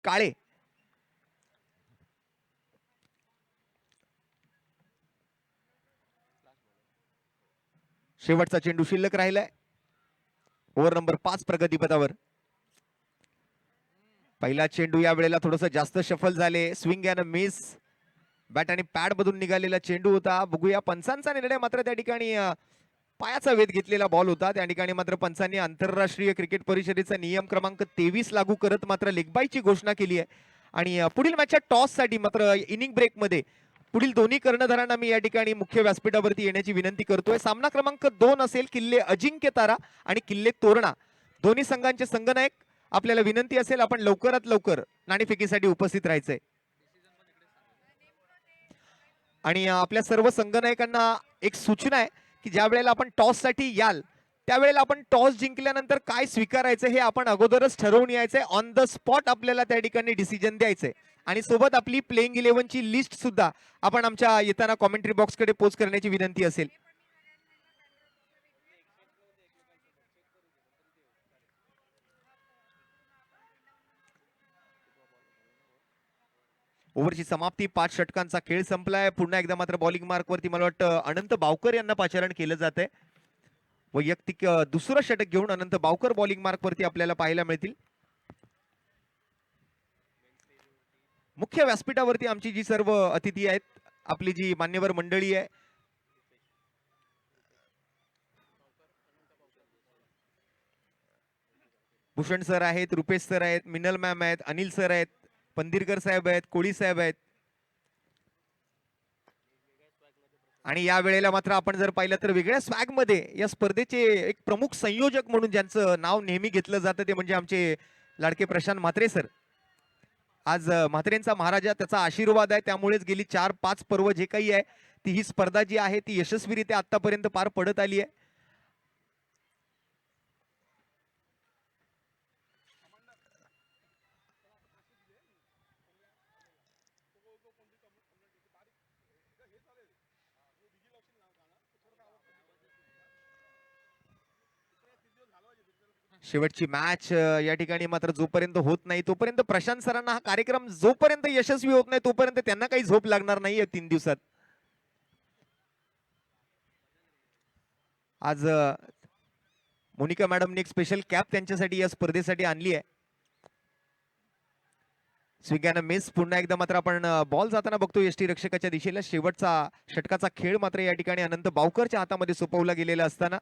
काळे. शेवटचा चेंडू शिल्लक राहिलाय. ओव्हर नंबर 5 प्रगतीपथावर. पहिला चेंडू या वेळेला थोडस जास्त शफल झाले. Swing and miss. बॅट आणि पॅड मधून निघालेला चेंडू होता. बघूया पंचांचा निर्णय मात्र त्या ठिकाणी पायाचा वेध घेतलेला बॉल होता. त्या ठिकाणी मात्र पंचांनी आंतरराष्ट्रीय क्रिकेट परिषदेचा नियम क्रमांक 23 लागू करत मात्र लेगबायची घोषणा केली आहे. आणि पुढील मॅचच्या टॉस साठी मात्र इनिंग ब्रेक मध्ये पुढील दोन्ही कर्णधारांना मी या ठिकाणी मुख्य व्यासपीठावरती येण्याची विनंती करतोय. सामना क्रमांक 2 असेल किल्ले अजिंक्य तारा आणि किल्ले तोरणा. दोन्ही संघांचे संघनायक आपल्याला विनंती असेल आपण लवकरात लवकर नाणेफेकीसाठी उपस्थित राहायचंय. आणि आपल्या सर्व संघनायकांना एक सूचना आहे की ज्या वेळेला आपण टॉस साठी याल त्यावेळेला आपण टॉस जिंकल्यानंतर काय स्वीकारायचं हे आपण अगोदरच ठरवून यायचंय. ऑन द स्पॉट आपल्याला त्या ठिकाणी डिसिजन द्यायचंय. आणि सोबत आपली प्लेइंग 11 ची लिस्ट सुद्धा आपण आमच्या येताना कॉमेंट्री बॉक्स कडे पोस्ट करण्याची विनंती असेल. ओव्हरची समाप्ती. 5 षटकांचा खेळ संपलाय. पुन्हा एकदा मात्र बॉलिंग मार्क वरती मला वाटतं अनंत बावकर यांना पाचारण केलं जात आहे. वैयक्तिक दुसरं षटक घेऊन अनंत बावकर बॉलिंग मार्क वरती आपल्याला पाहायला मिळतील. मुख्य व्यासपीठावरती आमची जी सर्व अतिथी आहेत, आपली जी मान्यवर मंडळी आहे, भूषण सर आहेत, रुपेश सर आहेत, मिनल मॅम आहेत, अनिल सर आहेत, पंदिरकर साहेब आहेत, कोळी साहेब आहेत. आणि या वेळेला मात्र आपण जर पाहिलं तर वेगळ्या स्वॅग मध्ये या स्पर्धेचे एक प्रमुख संयोजक म्हणून ज्यांचं नाव नेहमी घेतलं जातं ते म्हणजे आमचे लाडके प्रशांत म्हात्रे सर. आज म्हात्रेंचा महाराजा त्याचा आशीर्वाद आहे, त्यामुळेच गेली 4-5 पर्व जे काही आहे ती ही स्पर्धा जी आहे ती यशस्वीरित्या आतापर्यंत पार पडत आली आहे. शेवटची मॅच या ठिकाणी मात्र जोपर्यंत होत नाही तोपर्यंत प्रशांत सरांना हा कार्यक्रम जोपर्यंत यशस्वी होत नाही तोपर्यंत त्यांना काही झोप लागणार नाही 3 दिवसात. आज मोनिका मॅडमने एक स्पेशल कॅप त्यांच्यासाठी या स्पर्धेसाठी आणली आहे. Swing miss. पुन्हा एकदा मात्र आपण बॉल जाताना बघतो यष्टी रक्षकाच्या दिशेला. शेवटचा षटकाचा खेळ मात्र या ठिकाणी अनंत बावकरच्या हातामध्ये सोपवला गेलेला असताना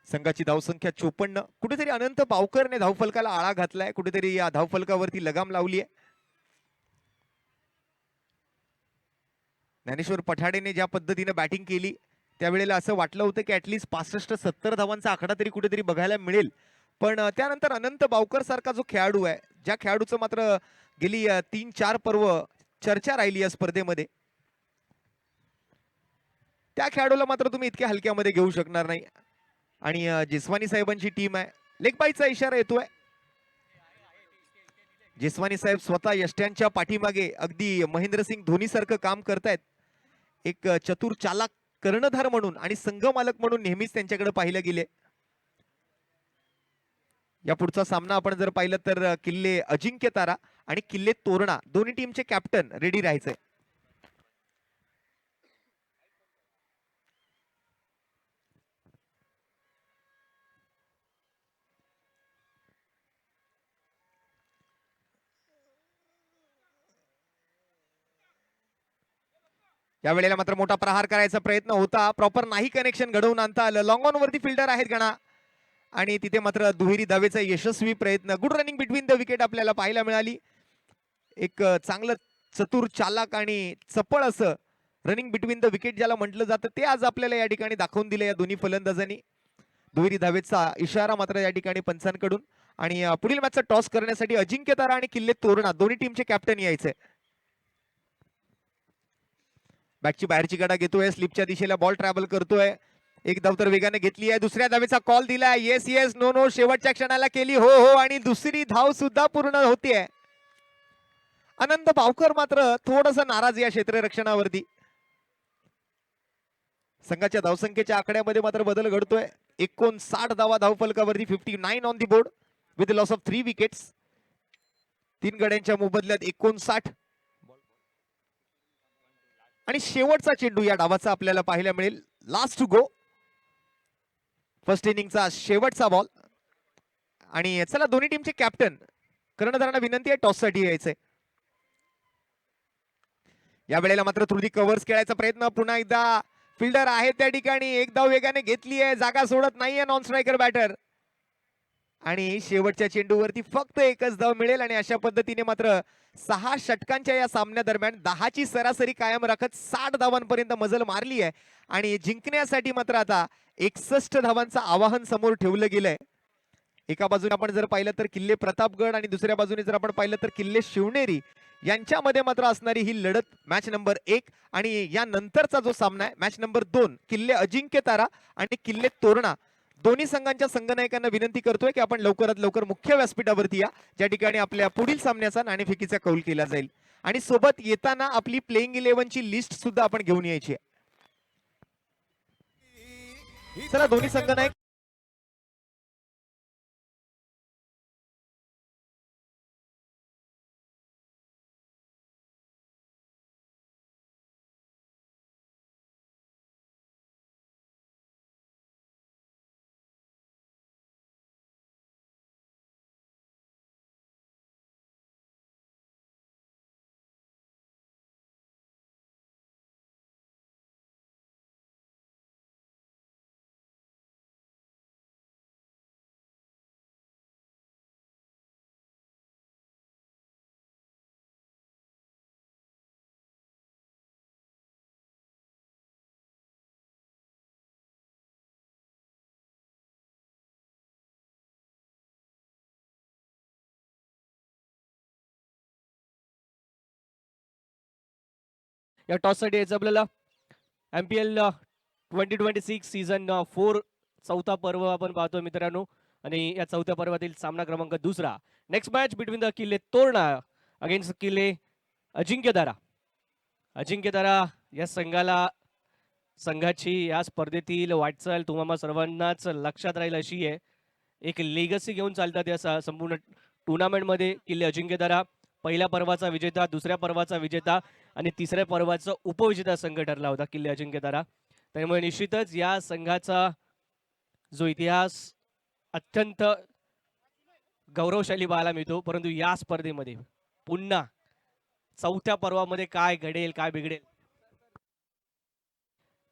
संघाची धावसंख्या 54. कुठेतरी अनंत बावकरने धावफलकाला आळा घातलाय, कुठेतरी या धावफलकावरती लगाम लावली आहे. ज्ञानेश्वर पठाडेने ज्या पद्धतीने बॅटिंग केली त्यावेळेला असं वाटलं होतं की ऍटलीस्ट 65-70 धावांचा आकडा तरी कुठेतरी बघायला मिळेल. पण त्यानंतर अनंत बावकर सारखा जो खेळाडू आहे, ज्या खेळाडूचं मात्र गेली 3-4 पर्व चर्चा राहिली या स्पर्धेमध्ये, त्या खेळाडूला मात्र तुम्ही इतक्या हलक्यामध्ये घेऊ शकणार नाही. आणि जिस्वानी साहेबांची टीम आहे. लेगबाईचा इशारा येतोय. जिस्वानी साहेब स्वतः यष्ट्यांच्या पाठीमागे अगदी महेंद्रसिंग धोनी सारखं काम करतायत. एक चतुर चालाक कर्णधार म्हणून आणि संघमालक म्हणून नेहमीच त्यांच्याकडे पाहिलं गेले. या पुढचा सामना आपण जर पाहिलं तर किल्ले अजिंक्य तारा आणि किल्ले तोरणा दोन्ही टीमचे कॅप्टन रेडी राहायचंय. या वेळेला मात्र मोठा प्रहार करायचा प्रयत्न होता, प्रॉपर नाही कनेक्शन घडवून आणता आलं. लॉंग ऑन वरती फिल्डर आहेत गणा आणि तिथे मात्र दुहेरी धावेचा यशस्वी प्रयत्न. Good running between the wicket आपल्याला पाहायला मिळाली. एक चांगलं चतुर चालाक आणि चपळ असं रनिंग बिटवीन द विकेट ज्याला म्हटलं जातं ते आज आपल्याला या ठिकाणी दाखवून दिलं या दोन्ही फलंदाजांनी. दुहेरी धावेचा इशारा मात्र या ठिकाणी पंचांकडून. आणि पुढील मॅचचा टॉस करण्यासाठी अजिंक्य तारा आणि किल्ले तोरणा दोन्ही टीमचे कॅप्टन यायचे. बॅटची बाहेरची गडा घेतोय, स्लिपच्या दिशेला बॉल ट्रॅव्हल करतोय. एक धाव तर वेगाने घेतली आहे, दुसऱ्या धावेचा कॉल दिलाय. येस येस नो नो शेवटच्या क्षणाला केली हो हो आणि दुसरी धाव सुद्धा पूर्ण होतीये. अनंत बावकर मात्र थोडस नाराज या क्षेत्ररक्षणावरती. संघाच्या धावसंख्येच्या आकड्यामध्ये मात्र बदल घडतोय. 59 धावा धावफलकावरती, 59 on the board. With loss of 3 wickets. 3 गड्यांच्या मोबदल्यात 59. आणि शेवटचा चेंडू या डावाचा आपल्याला पाहायला मिळेल. लास्ट टू गो, फर्स्ट इनिंगचा शेवटचा बॉल. आणि चला दोन्ही टीमचे कॅप्टन कर्णधारांना विनंती आहे टॉससाठी यायचंय. या वेळेला मात्र थ्रू दी कव्हर्स खेळायचा प्रयत्न. पुन्हा एकदा फिल्डर आहे त्या ठिकाणी, एक धाव वेगाने घेतली आहे, जागा सोडत नाहीये नॉन स्ट्रायकर बॅटर. आणि शेवटच्या चेंडूवरती फक्त एकच धाव मिळेल. आणि अशा पद्धतीने मात्र 6 षटकांच्या या सामन्यादरम्यान 10ची सरासरी कायम राखत 60 धावांपर्यंत मजल मारली आहे. आणि जिंकण्यासाठी मात्र आता 61 धावांचं आवाहन समोर ठेवलं गेलंय. एका बाजूने आपण जर पाहिलं तर किल्ले प्रतापगड आणि दुसऱ्या बाजूने जर आपण पाहिलं तर किल्ले शिवनेरी यांच्यामध्ये मात्र असणारी ही लढत मॅच नंबर 1. आणि या नंतरचा जो सामना आहे मॅच नंबर 2, किल्ले अजिंक्यतारा आणि किल्ले तोरणा. दोन्ही संघांच्या संघनायकांना विनंती करतोय की आपण लवकरात लवकर मुख्य व्यासपीठावरती या, ज्या ठिकाणी आपल्या पुढील सामन्याचा नाणेफेकीचा कौल केला जाईल. आणि सोबत येताना आपली प्लेइंग 11ची लिस्ट सुद्धा आपण घेऊन यायची आहे. चला दोन्ही संघनायक या टॉससाठी यायचं आपल्याला. MPL 2026 सीझन 4 चौथा पर्व आपण पाहतोय मित्रांनो. आणि या चौथ्या पर्वातील सामना क्रमांक 2. नेक्स्ट मॅच बिटवीन द किल्ले तोरणा अगेन्स्ट किल्ले अजिंक्यतारा. अजिंक्यतारा या संघाची या स्पर्धेतील वाटचाल तुम्हाला सर्वांनाच लक्षात राहील अशी आहे. एक लेगसी घेऊन चालतात या संपूर्ण टुर्नामेंटमध्ये. किल्ले अजिंक्यतारा पहिल्या पर्वाचा विजेता, दुसऱ्या पर्वाचा विजेता आणि तिसऱ्या पर्वाचा उपविजेता संघ ठरला होता किल्ले अजिंक्यतारा. त्यामुळे निश्चितच या संघाचा जो इतिहास अत्यंत गौरवशाली पाहायला मिळतो. परंतु या स्पर्धेमध्ये पुन्हा चौथ्या पर्वामध्ये काय घडेल, काय बिघडेल,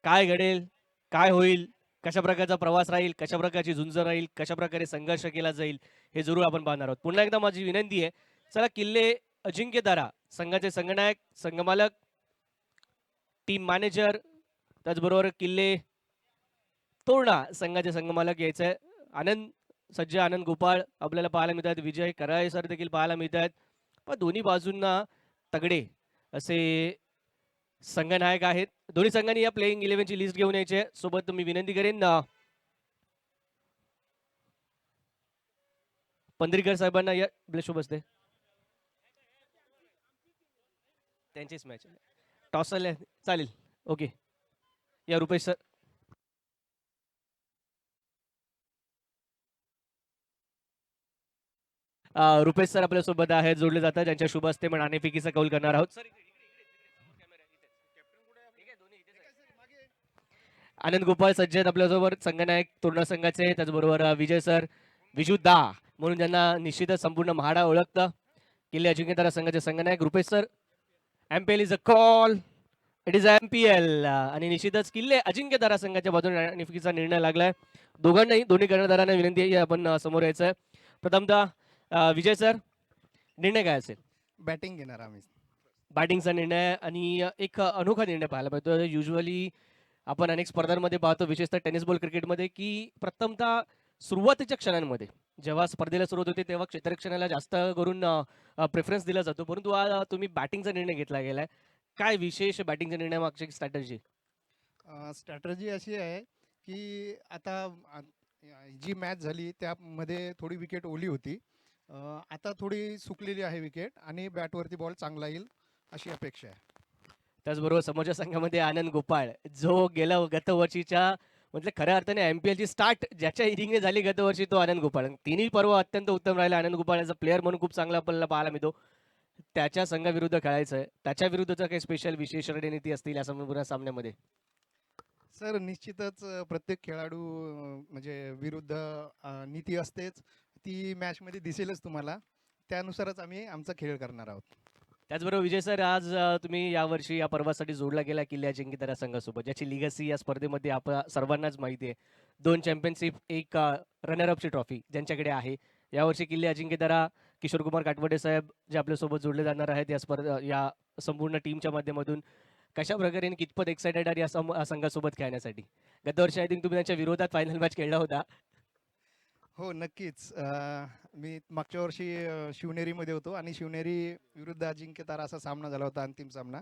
काय घडेल, काय होईल, कशा प्रकारचा प्रवास राहील, कशा प्रकारची झुंज राहील, कशा प्रकारे संघर्ष केला जाईल, हे जरूर आपण पाहणार आहोत. पुन्हा एकदा माझी विनंती आहे, चला किल्ले अजिंक्यतारा संघाचे संघनायक, संघमालक, टीम मॅनेजर, त्याचबरोबर किल्ले तोरणा संघाचे संघमालक यायचे आनंद सज्ज, आनंद गोपाळ आपल्याला पाहायला मिळतात. विजय कराळे सर देखील पाहायला मिळतात. पण दोन्ही बाजूंना तगडे असे संघनायक आहेत. दोन्ही संघांनी या प्लेइंग 11ची लिस्ट घेऊन यायची. सोबत मी विनंती करेन पंधरीकर साहेबांना या ब्लेशो बसते. त्यांचीच मॅच टॉस चालेल. ओके, या रुपेश सर. रुपेश सर आपल्या सोबत आहेत, जोडले जातात. ज्यांच्या शुभ हस्ते म्हणून नाणेफेकीचा कौल करणार आहोत. आनंद गोपाळ सज्जद आपल्यासोबत, संघनायक तोरणा संघाचे. त्याचबरोबर विजय सर, विजू दा म्हणून ज्यांना निश्चितच संपूर्ण म्हाडा ओळखतं, किल्ले अजिंक्यतारा संघाचे संघनायक. Rupesh sir, MPL is a call, it is MPL. आणि निश्चितच किल्ले अजिंक्यतारा संघाच्या बाजूने नाणेफेकीचा निर्णय लागलाय. दोघांनाही, दोन्ही कर्णधारांना विनंती आहे आपण समोर यायचं. प्रथमतः विजय सर, निर्णय काय असेल? बॅटिंग घेणार आम्ही. बॅटिंगचा निर्णय आणि एक अनोखा निर्णय पाहायला मिळतो. युजली आपण अनेक स्पर्धांमध्ये पाहतो, विशेषतः टेनिस बॉल क्रिकेटमध्ये, की प्रथमतः सुरुवातीच्या क्षणांमध्ये जेव्हा स्पर्धेला सुरुवात होते तेव्हा क्षेत्ररक्षणाला जास्त करून प्रेफरन्स दिला जातो. परंतु आज तुम्ही बॅटिंगचा निर्णय घेतला गेलाय. काय विशेष बॅटिंगच्या निर्णयामागची स्ट्रॅटजी? स्ट्रॅटर्जी अशी आहे की आता जी मॅच झाली त्यामध्ये थोडी विकेट ओली होती. आता थोडी सुकलेली आहे विकेट आणि बॅटवरती बॉल चांगला येईल अशी अपेक्षा आहे. त्याचबरोबर समोरच्या संघामध्ये आनंद गोपाळ, जो गेल्या गतवर्षीच्या म्हटलं खऱ्या अर्थाने MPL ची स्टार्ट ज्याच्या इनिंगने झाली गतवर्षी तो आनंद गोपाळ. तिन्ही पर्व अत्यंत उत्तम राहिला. आनंद गोपाळ याचा प्लेअर म्हणून खूप चांगला आपल्याला पाहायला मिळतो. त्याच्या संघाविरुद्ध खेळायचं आहे. त्याच्या विरुद्धचा काही स्पेशल विशेष रणनीती असतील या संपूर्ण सामन्यामध्ये? सर निश्चितच प्रत्येक खेळाडू म्हणजे विरुद्ध नीती असतेच, ती मॅचमध्ये दिसेलच तुम्हाला. त्यानुसारच आम्ही आमचा खेळ करणार आहोत. त्याचबरोबर विजय सर, आज तुम्ही यावर्षी या पर्वासाठी जोडला गेला किल्ले अजिंक्यतारा या संघासोबत, ज्याची लिगसी या स्पर्धेमध्ये आपल्या सर्वांनाच माहिती आहे. 2 चॅम्पियनशिप, एक रनरअपची ट्रॉफी ज्यांच्याकडे आहे. यावर्षी किल्ले अजिंक्यतारा किशोर कुमार काटवडे साहेब जे आपल्यासोबत जोडले जाणार आहेत या या संपूर्ण टीमच्या माध्यमातून, कशा प्रकारे आणि कितपत एक्सायटेड आहे या संघासोबत खेळण्यासाठी? गतवर्षी आय थिंक तुम्ही त्यांच्या विरोधात फायनल मॅच खेळला होता. हो नक्कीच. मी मागच्या वर्षी शिवनेरीमध्ये होतो आणि शिवनेरी विरुद्ध अजिंक्यतारा असा सामना झाला होता, अंतिम सामना.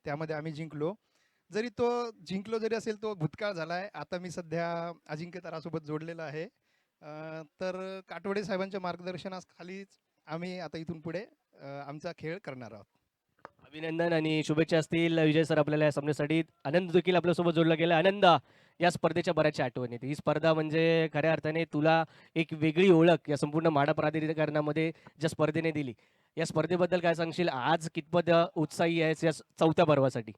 त्यामध्ये आम्ही जिंकलो. जरी तो जिंकलो जरी असेल, तो भूतकाळ झाला आहे. आता मी सध्या अजिंक्यतारासोबत जोडलेला आहे. तर काटवडे साहेबांच्या मार्गदर्शनाखालीच आम्ही आता इथून पुढे आमचा खेळ करणार आहोत. अभिनंदन आणि शुभेच्छा असतील विजय सर आपल्याला या सामन्यासाठी. आनंद देखील आपल्यासोबत जोडला गेला. आनंद, या स्पर्धेच्या बऱ्याचशा आठवणी आहेत. ही स्पर्धा म्हणजे खऱ्या अर्थाने तुला एक वेगळी ओळख या संपूर्ण माडा प्राधिकरणामध्ये ज्या स्पर्धेने दिली, या स्पर्धेबद्दल काय सांगशील? आज कितपत उत्साही आहेस या चौथ्या पर्वासाठी?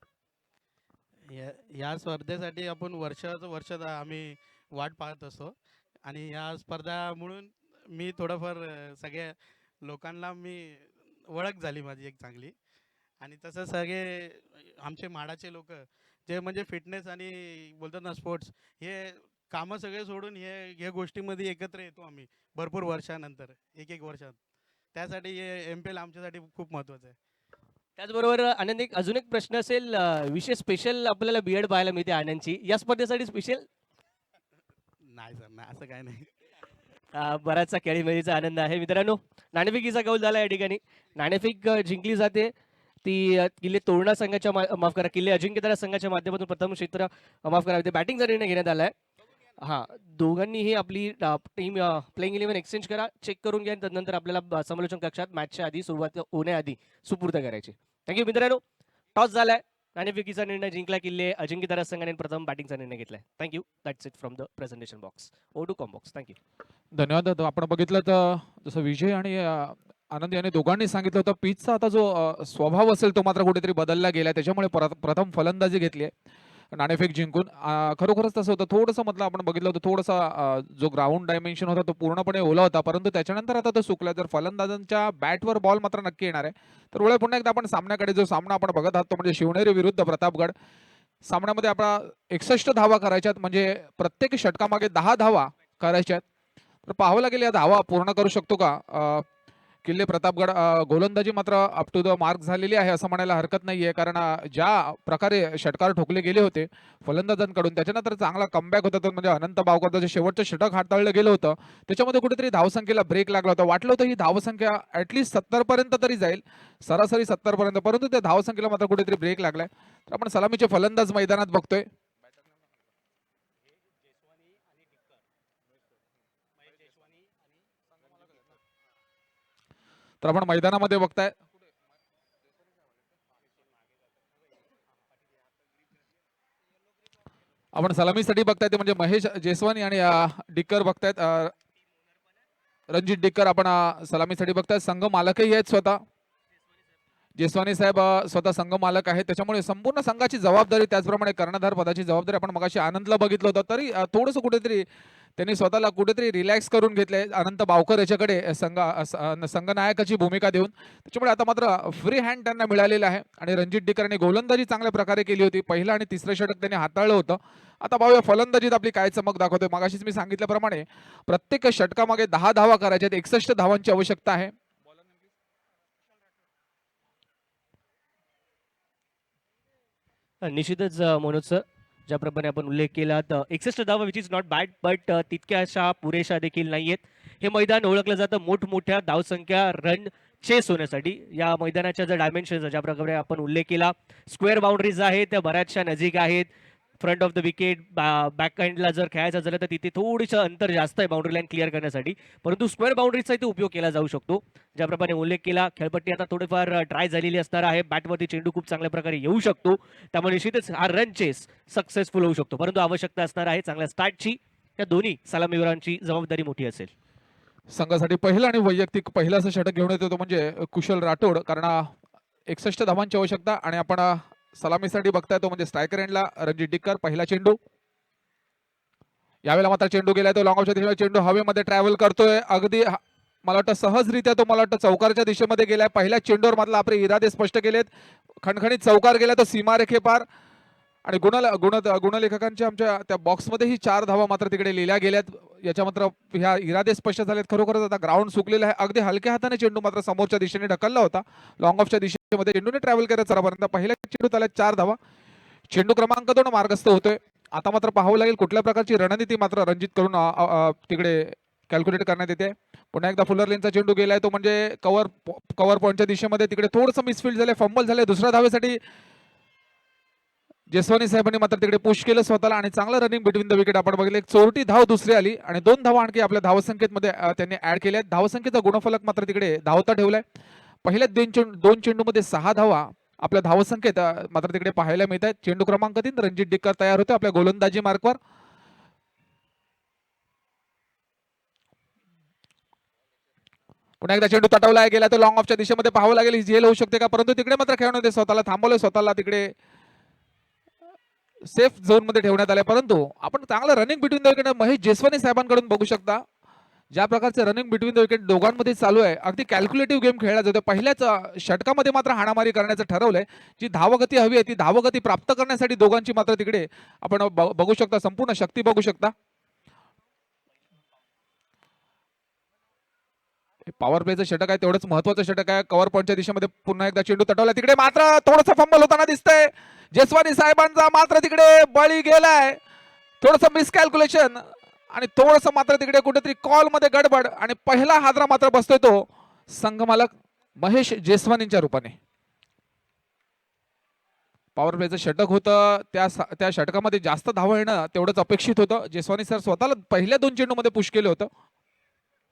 या स्पर्धेसाठी आपण वर्ष आम्ही वाट पाहत असतो आणि या स्पर्धा म्हणून मी थोडंफार सगळ्या लोकांना मी ओळख झाली माझी एक चांगली. आणि तसं सगळे आमचे माडाचे लोक जे म्हणजे फिटनेस आणि बोलतात ना स्पोर्ट्स, हे कामं सगळे सोडून हे गोष्टीमध्ये एकत्र येतो आम्ही भरपूर वर्षानंतर, एक वर्षात. त्यासाठी हे MPL आमच्यासाठी खूप महत्त्वाचं आहे. त्याचबरोबर आनंद, एक अजून एक प्रश्न असेल, विशेष स्पेशल आपल्याला बीएड पाहायला मिळते आनंदची, या स्पर्धेसाठी स्पेशल? नाही सर, नाही असं काय नाही. बराचसा खेळीमेळीचा आनंद आहे. मित्रांनो, नाणेफेकीचा कौल झाला या ठिकाणी. नाणेफेक जिंकली जाते ती किल्ले तोरणा संघाच्या माफ करा, किल्ले अजिंक्यतारा संघाच्या माध्यमातून प्रथम क्षेत्र माफ करा बॅटिंगचा निर्णय घेण्यात आला आहे. हां, दोघांनीही आपली टीम प्लेइंग 11 एक्सचेंज करा, चेक करून घ्या. त्यानंतर आपल्याला समालोचन कक्षात मॅचच्या आधी सुरुवात होण्याआधी सुपूर्द करायची. थँक्यू मित्रांनो. टॉस झालाय, नाणेफेकीचा निर्णय जिंकला किल्ले अजिंक्यतारा संघाने, प्रथम बॅटिंगचा निर्णय घेतलाय. Thank you. That's it from the presentation box. Over to comm box. Thank you. धन्यवाद दादा. आपण बघितलं तर जसं विजय आणि आनंद यांनी दोघांनी सांगितलं होतं, पिचचा आता जो स्वभाव असेल तो मात्र कुठेतरी बदलला गेला. त्याच्यामुळे प्रथम फलंदाजी घेतली आहे नाणेफेक जिंकून. खरोखरच तसं होतं. थोडंसं म्हटलं आपण बघितलं होतं, थोडासा जो ग्राउंड डायमेन्शन होता तो पूर्णपणे ओला होता, परंतु त्याच्यानंतर आता तो सुकला. जर फलंदाजांच्या बॅटवर बॉल मात्र नक्की येणार आहे. तर वेळ पुन्हा एकदा आपण सामन्याकडे, जो सामना आपण बघत आहात तो म्हणजे शिवनेरी विरुद्ध प्रतापगड. सामन्यामध्ये आपला 61 धावा करायच्यात, म्हणजे प्रत्येक षटकामागे 10 धावा करायच्यात. तर पाहावं लागेल या धावा पूर्ण करू शकतो का किल्ले प्रतापगड. गोलंदाजी मात्र अप टू द मार्क झालेली आहे असं म्हणायला हरकत नाहीये, कारण ज्या प्रकारे षटकार ठोकले गेले होते फलंदाजांकडून, त्याच्यानंतर चांगला कमबॅक होता तो म्हणजे अनंत बावकर जे शेवटचं षटक हाताळलं गेलं होतं, त्याच्यामध्ये कुठेतरी धावसंख्येला ब्रेक लागला होता. वाटलं होतं ही धावसंख्या ॲटलिस्ट 70 पर्यंत तरी जाईल, सरासरी 70 पर्यंत, परंतु त्या धावसंख्येला मात्र कुठेतरी ब्रेक लागलाय. तर आपण सलामीचे फलंदाज मैदानात बघतोय. तर आपण मैदानामध्ये बघताय आपण सलामीसाठी बघताय ते म्हणजे महेश जेसवानी आणि डिक्कर बघतायत, रणजित डिक्कर आपण सलामीसाठी बघतायत. संघ मालकही आहेत स्वतः, जेसवानी साहेब स्वतः संघ मालक आहेत, त्याच्यामुळे संपूर्ण संघाची जबाबदारी, त्याचप्रमाणे कर्णधार पदाची जबाबदारी. आपण मगाशी आनंदला बघितलं होतं, तरी थोडंसं कुठेतरी त्यांनी स्वतःला कुठेतरी रिलॅक्स करून घेतलंय अनंत बावकर याच्याकडे संघनायकाची भूमिका देऊन. त्याच्यामुळे आता मात्र फ्री हँड त्यांना मिळालेला आहे. आणि रणजित डिक्करने गोलंदाजी चांगल्या प्रकारे केली होती, पहिलं आणि तिसरं षटक त्यांनी हाताळलं होतं. आता पाहूया फलंदाजीत आपली काय चमक दाखवतोय. मगाशीच मी सांगितल्याप्रमाणे प्रत्येक षटकामागे 10 धावा करायच्या आहेत, 61 धावांची आवश्यकता आहे. निश्चितच मनोज सर, ज्याप्रमाणे आपण उल्लेख केला, 61 धावा which is not bad, but तितक्याशा पुरेशा देखील नाहीयेत. हे मैदान ओळखलं जातं मोठमोठ्या धावसंख्या रन चेस होण्यासाठी. या मैदानाच्या ज्या डायमेन्शन्स ज्या प्रकारे आपण उल्लेख केला, स्क्वेअर बाउंड्रीज आहेत त्या बऱ्याचशा नजीक आहेत. Front of the wicket back हँडला जर खेळायचं झालं तर तिथे थोडीसं अंतर जास्त आहे बाउंड्री लाईन क्लिअर करण्यासाठी, परंतु स्क्वेअर बाउंड्रीचा इथे उपयोग केला जाऊ शकतो. ज्याप्रमाणे उल्लेख केला, खेळपट्टी आता थोडीफार ड्राय झालेली असणार आहे, बॅटवरती चेंडू खूप चांगल्या प्रकारे येऊ शकतो, त्यामुळे निश्चितच हा रन चेस सक्सेसफुल होऊ शकतो. परंतु आवश्यकता असणार आहे चांगल्या स्टार्टची. या दोन्ही सलामीवीरांची जबाबदारी मोठी असेल. संघासाठी पहिलं आणि वैयक्तिक पहिलं असं षटक घेऊन येतो तो म्हणजे कुशल राठोड, कारण 61 धावांची आवश्यकता. आणि आपण सलामीसाठी बघताय तो म्हणजे स्ट्रायकर एंडला रणजित डिक्कर. पहिला चेंडू, यावेळेला मात्र चेंडू गेलाय तो लॉंग ऑफच्या दिशेला, चेंडू हवेमध्ये ट्रॅव्हल करतोय अगदी मला वाटतं सहजरित्या तो मला वाटतं चौकारच्या दिशेमध्ये गेलाय. पहिल्या चेंडूवर मात्र आपले इरादे स्पष्ट केलेत, खणखणीत चौकार गेला तो सीमारेखे पार. आणि गुणलेखकांच्या आमच्या त्या बॉक्समध्येही 4 धावा मात्र तिकडे लिहिल्या गेल्यात. याच्या मात्र ह्या इरादे स्पष्ट झालेत. खरोखरच आता ग्राउंड सुकलेलं आहे. अगदी हलक्या हाताने चेंडू मात्र समोरच्या दिशेने ढकलला होता, लॉंग ऑफच्या दिशेमध्ये चेंडूने ट्रॅव्हल करत सरापर्यंत. पहिल्या चेंडूत आल्या 4 धावा. चेंडू क्रमांक 2 मार्गस्थ होतोय. आता मात्र पाहावं लागेल कुठल्या प्रकारची रणनीती मात्र रणजित करून तिकडे कॅल्क्युलेट करण्यात येते. पुन्हा एकदा फुलर लेनचा चेंडू गेलाय तो म्हणजे कव्हर पॉईंटच्या दिशेमध्ये, तिकडे थोडंसं मिसफील्ड झालंय, फंबल झालंय. दुसऱ्या धावेसाठी जेसवानी साहेबांनी मात्र तिकडे पुश केलं स्वतःला आणि चांगलं रनिंग बिटवीन द विकेट आपण बघितलं. एक चोरटी धाव दुसरी आली आणि 2 धावा आणखी आपल्या धावसंख्येमध्ये त्यांनी ऍड केल्या. धावसंख्येचा गुणफलक मात्र तिकडे धावता ठेवलाय. पहिल्या 2 चेंडूमध्ये 6 धावा आपल्या धावसंख्येत मात्र तिकडे पाहायला मिळत आहेत. चेंडू क्रमांक 3 रणजित डिक्कर तयार होते आपल्या गोलंदाजी मार्कवर. पुन्हा एकदा चेंडू तटवला गेला तो लॉंग ऑफच्या दिशेमध्ये, पाहावं लागेल ही झेल होऊ शकते का, परंतु तिकडे मात्र खेळण्यात स्वतःला थांबवलं, स्वतःला तिकडे सेफ झोन मध्ये ठेवण्यात आले. परंतु आपण चांगलं running between the wicket Mahesh Jeswani साहेबांकडून बघू शकता. ज्या प्रकारचे रनिंग बिटवीन द विकेट दोघांमध्ये चालू आहे, अगदी कॅल्क्युलेटिव्ह गेम खेळला जातो. पहिल्याच षटकामध्ये मात्र हाणामारी करण्याचं ठरवलंय. जी धावगती हवी आहे ती धावगती प्राप्त करण्यासाठी दोघांची मात्र तिकडे आपण बघू शकता, संपूर्ण शक्ती बघू शकता. पॉवर प्लेचं षटक आहे, तेवढंच महत्वाचं षटक आहे. कव्हर पॉईंटच्या दिशेमध्ये पुन्हा एकदा चेंडू तटवला, तिकडे मात्र थोडंसं फंबल होताना दिसतंय. जेसवानी साहेबांचा मात्र तिकडे बळी गेलाय. थोडंसं मिसकॅल्क्युलेशन आणि थोडंसं मात्र तिकडे कुठेतरी कॉल मध्ये गडबड आणि पहिला हादरा मात्र बसतोय तो संघमालक महेश जेसवानींच्या रूपाने. पॉवर प्लेचं षटक होतं, त्या षटकामध्ये जास्त धावा येणं तेवढंच अपेक्षित होतं. जेसवानी सर स्वतःला पहिल्या 2 चेंडूमध्ये पुश केलं होतं.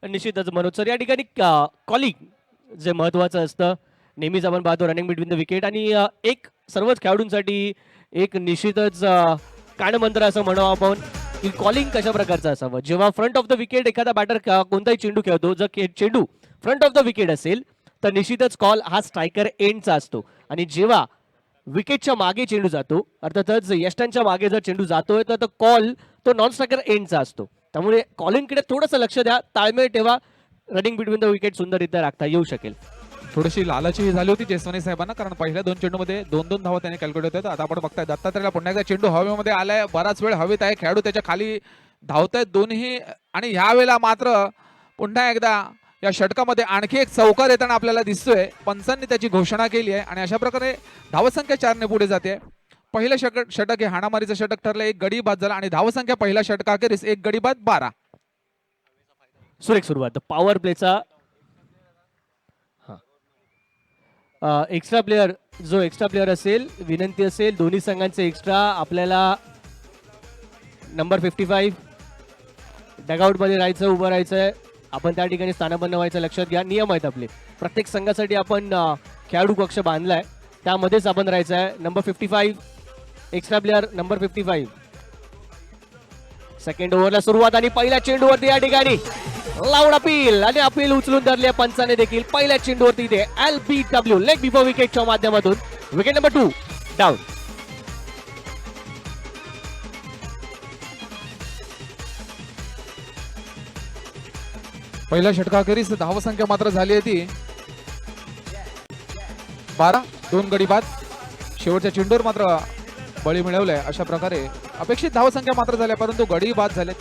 निश्चितच मनोज सर, या ठिकाणी कॉलिंग जे महत्वाचं असतं, नेहमीच आपण पाहतो रनिंग बिटवीन द विकेट, आणि एक सर्वच खेळाडूंसाठी एक निश्चितच कानमंत्र असं म्हणावं आपण की कॉलिंग कशा प्रकारचं असावं. जेव्हा फ्रंट ऑफ द विकेट एखादा बॅटर कोणताही चेंडू खेळतो, जर चेंडू फ्रंट ऑफ द विकेट असेल तर निश्चितच कॉल हा स्ट्रायकर एंडचा असतो. आणि जेव्हा विकेटच्या मागे चेंडू जातो, अर्थातच यष्टांच्या मागे जर चेंडू जातोय तर कॉल तो नॉन स्ट्रायकर एंडचा असतो. त्यामुळे कॉलिंगकडे थोडंसं लक्ष द्या, ताळमेळ ठेवा, रनिंग बिटवीन द विकेट सुंदररित्या राखता येऊ शकेल. थोडीशी लालची झाली होती जेसवानी साहेबांना, कारण पहिल्या 2 चेंडूमध्ये 2-2 धावा त्याने कॅल्क्युलेट होतात. आता आपण बघताय दत्तात्रयला पुन्हा एकदा चेंडू हवेमध्ये आलाय, बराच वेळ हवेत आहे, खेळाडू त्याच्या खाली धावतायत दोन्ही. आणि ह्या वेळेला मात्र पुन्हा एकदा या षटकामध्ये आणखी एक चौकार येताना आपल्याला दिसतोय. पंचांनी त्याची घोषणा केली आहे आणि अशा प्रकारे धावसंख्या 4 ने पुढे जाते. पहिलं षटक हे हाणामारीचं षटक ठरलं, 1 गडी बाद झाला आणि धावसंख्या पहिल्या षटकाखेरीस 1 गडी बाद 12. सुरेख सुरुवात पॉवर प्लेचा. एक्स्ट्रा प्लेअर असेल, विनंती असेल दोन्ही संघांचे एक्स्ट्रा आपल्याला नंबर 55 डगआउट मध्ये राहायचं, उभं राहायचंय. आपण त्या ठिकाणी स्थानबद्ध व्हायचं, लक्षात घ्या. नियम आहेत आपले, प्रत्येक संघासाठी आपण खेळाडू कक्ष बांधलाय, त्यामध्येच आपण राहायचं आहे. Number 55 extra player number 55. Second ओव्हरला सुरुवात आणि पहिल्या चेंडूवरती या ठिकाणी लाऊड अपील आणि अपील उचलून धरले पंचाने देखील. पहिल्या चेंडूवरती इथे LBW लेग बिफोर विकेटच्या माध्यमातून विकेट नंबर 2 डाऊन. पहिल्या षटकाखेरीस धावसंख्या मात्र झाली आहे ती 12, 2 गडी बाद. शेवटच्या चेंडूवर मात्र बळी मिळवलाय. अशा प्रकारे अपेक्षित धावसंख्या मात्र झाल्या, परंतु गडी बाद झालेत.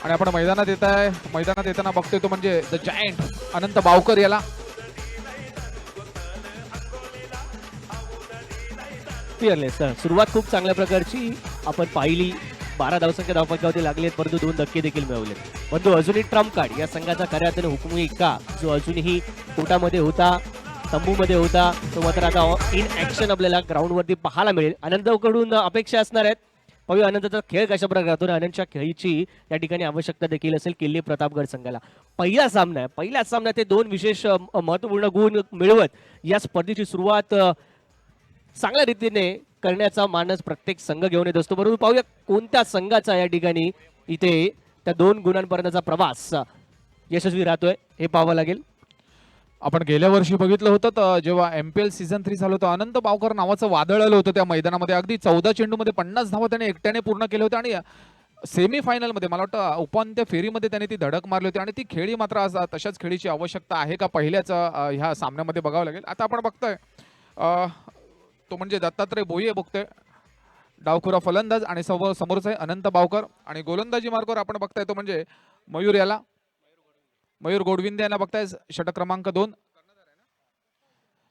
आणि आपण मैदानात येताना बघतोय तो म्हणजे द जायंट अनंत बावकर याला. फिअरलेस सुरुवात खूप चांगल्या प्रकारची आपण पाहिली. 12 धावसंख्या धावपंचावरती लागलेत, परंतु 2 धक्के देखील मिळवलेत. परंतु अजूनही ट्रम्प कार्ड या संघाचा खऱ्या अर्थाने हुकमी इक्का जो अजूनही कोटामध्ये होता तंबूमध्ये होता तो मात्र आता इन ऍक्शन आपल्याला ग्राउंडवरती पाहायला मिळेल. आनंदकडून अपेक्षा असणार आहेत. पाहूया आनंदाचा खेळ कशा प्रकारे राहतो. आनंदच्या खेळीची या ठिकाणी आवश्यकता देखील असेल किल्ले प्रतापगड संघाला. पहिला सामना आहे. पहिल्या सामन्यात ते दोन विशेष महत्वपूर्ण गुण मिळवत या स्पर्धेची सुरुवात चांगल्या रीतीने करण्याचा मानस प्रत्येक संघ घेऊन येत असतो. परंतु पाहूया कोणत्या संघाचा या ठिकाणी इथे त्या दोन गुणांपर्यंतचा प्रवास यशस्वी राहतोय हे पाहावं लागेल. आपण गेल्या वर्षी बघितलं होतं तर जेव्हा MPL सीझन 3 झालं होतं, अनंत बावकर नावाचं वादळ आलं होतं त्या मैदानामध्ये. अगदी 14 चेंडूमध्ये 50 धावा त्याने एकट्याने पूर्ण केले होते आणि सेमी फायनलमध्ये मला वाटतं उपांत्य फेरीमध्ये त्याने ती धडक मारली होती आणि ती खेळी मात्र आज तशाच खेळीची आवश्यकता आहे का पहिल्याच ह्या सामन्यामध्ये बघावं लागेल. आता आपण बघतोय तो म्हणजे दत्तात्रय भोये बघतोय डावखुरा फलंदाज आणि समोरचा आहे अनंत बावकर आणि गोलंदाजी मार्गावर आपण बघताय तो म्हणजे मयूर गोडविंदे यांना बघताय षटक क्रमांक 2.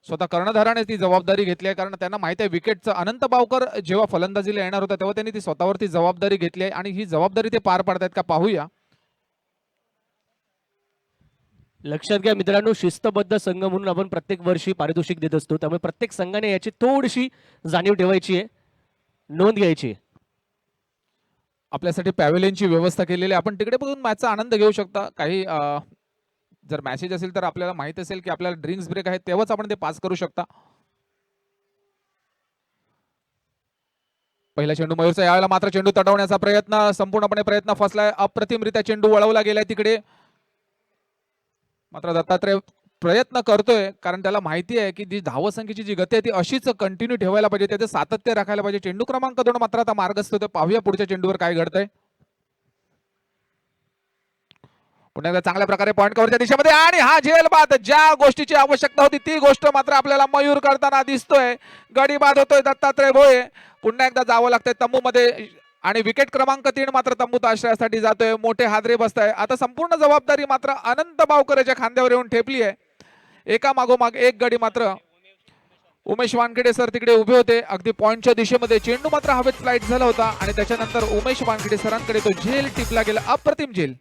स्वतः कर्णधाराने ती जबाबदारी घेतली आहे कारण त्यांना माहिती आहे विकेटचं. अनंत बावकर जेव्हा फलंदाजीला येणार होता तेव्हा त्यांनी ती स्वतःवरती जबाबदारी घेतली आहे आणि ही जबाबदारी ते पार पाडतायत का पाहूया. लक्षात घ्या मित्रांनो, शिस्तबद्ध संघ म्हणून आपण प्रत्येक वर्षी पारितोषिक देत असतो. त्यामुळे प्रत्येक संघाने याची थोडीशी जाणीव ठेवायची आहे, नोंद घ्यायची आहे. आपल्यासाठी पॅव्हेलियनची व्यवस्था केलेली आहे. आपण तिकडे बघून मॅचचा आनंद घेऊ शकता. काही जर मॅसेज असेल तर आपल्याला माहित असेल की आपल्याला ड्रिंक्स ब्रेक आहे तेव्हाच आपण ते पास करू शकता. पहिला चेंडू मयूरचा, यावेळेला मात्र चेंडू तटवण्याचा प्रयत्न संपूर्णपणे प्रयत्न फसलाय. अप्रतिमरित्या चेंडू वळवला गेलाय तिकडे. मात्र दत्तात्रय प्रयत्न करतोय कारण त्याला माहिती आहे की जी धावसंख्येची जी गती आहे ती अशीच कंटिन्यू ठेवायला पाहिजे, त्याचे सातत्य राखायला पाहिजे. चेंडू क्रमांक 2 मात्र आता मार्गस्थ होतोय. पाहूया पुढच्या चेंडूवर काय घडतंय. पुन्हा एकदा चांगल्या प्रकारे पॉइंट कव्हरच्या दिशेमध्ये आणि हा झेल बाद. ज्या गोष्टीची आवश्यकता होती ती गोष्ट मात्र आपल्याला मयूर करताना दिसतोय. गडी बाद होतोय दत्तात्रय भोये. पुन्हा एकदा जावं लागतंय तंबूमध्ये आणि विकेट क्रमांक 3 मात्र तंबूत आश्रयासाठी जातोय. मोठे हादरे बसताय. आता संपूर्ण जबाबदारी मात्र अनंत बावकरच्या खांद्यावर येऊन ठेपली आहे. एका मागोमाग एक गडी मात्र उमेश वानखेडे सर तिकडे उभे होते अगदी पॉइंटच्या दिशेमध्ये. चेंडू मात्र हवेत फ्लाईट झाला होता आणि त्याच्यानंतर उमेश वानखेडे सरांकडे तो झेल टिपला गेला. अप्रतिम झेल.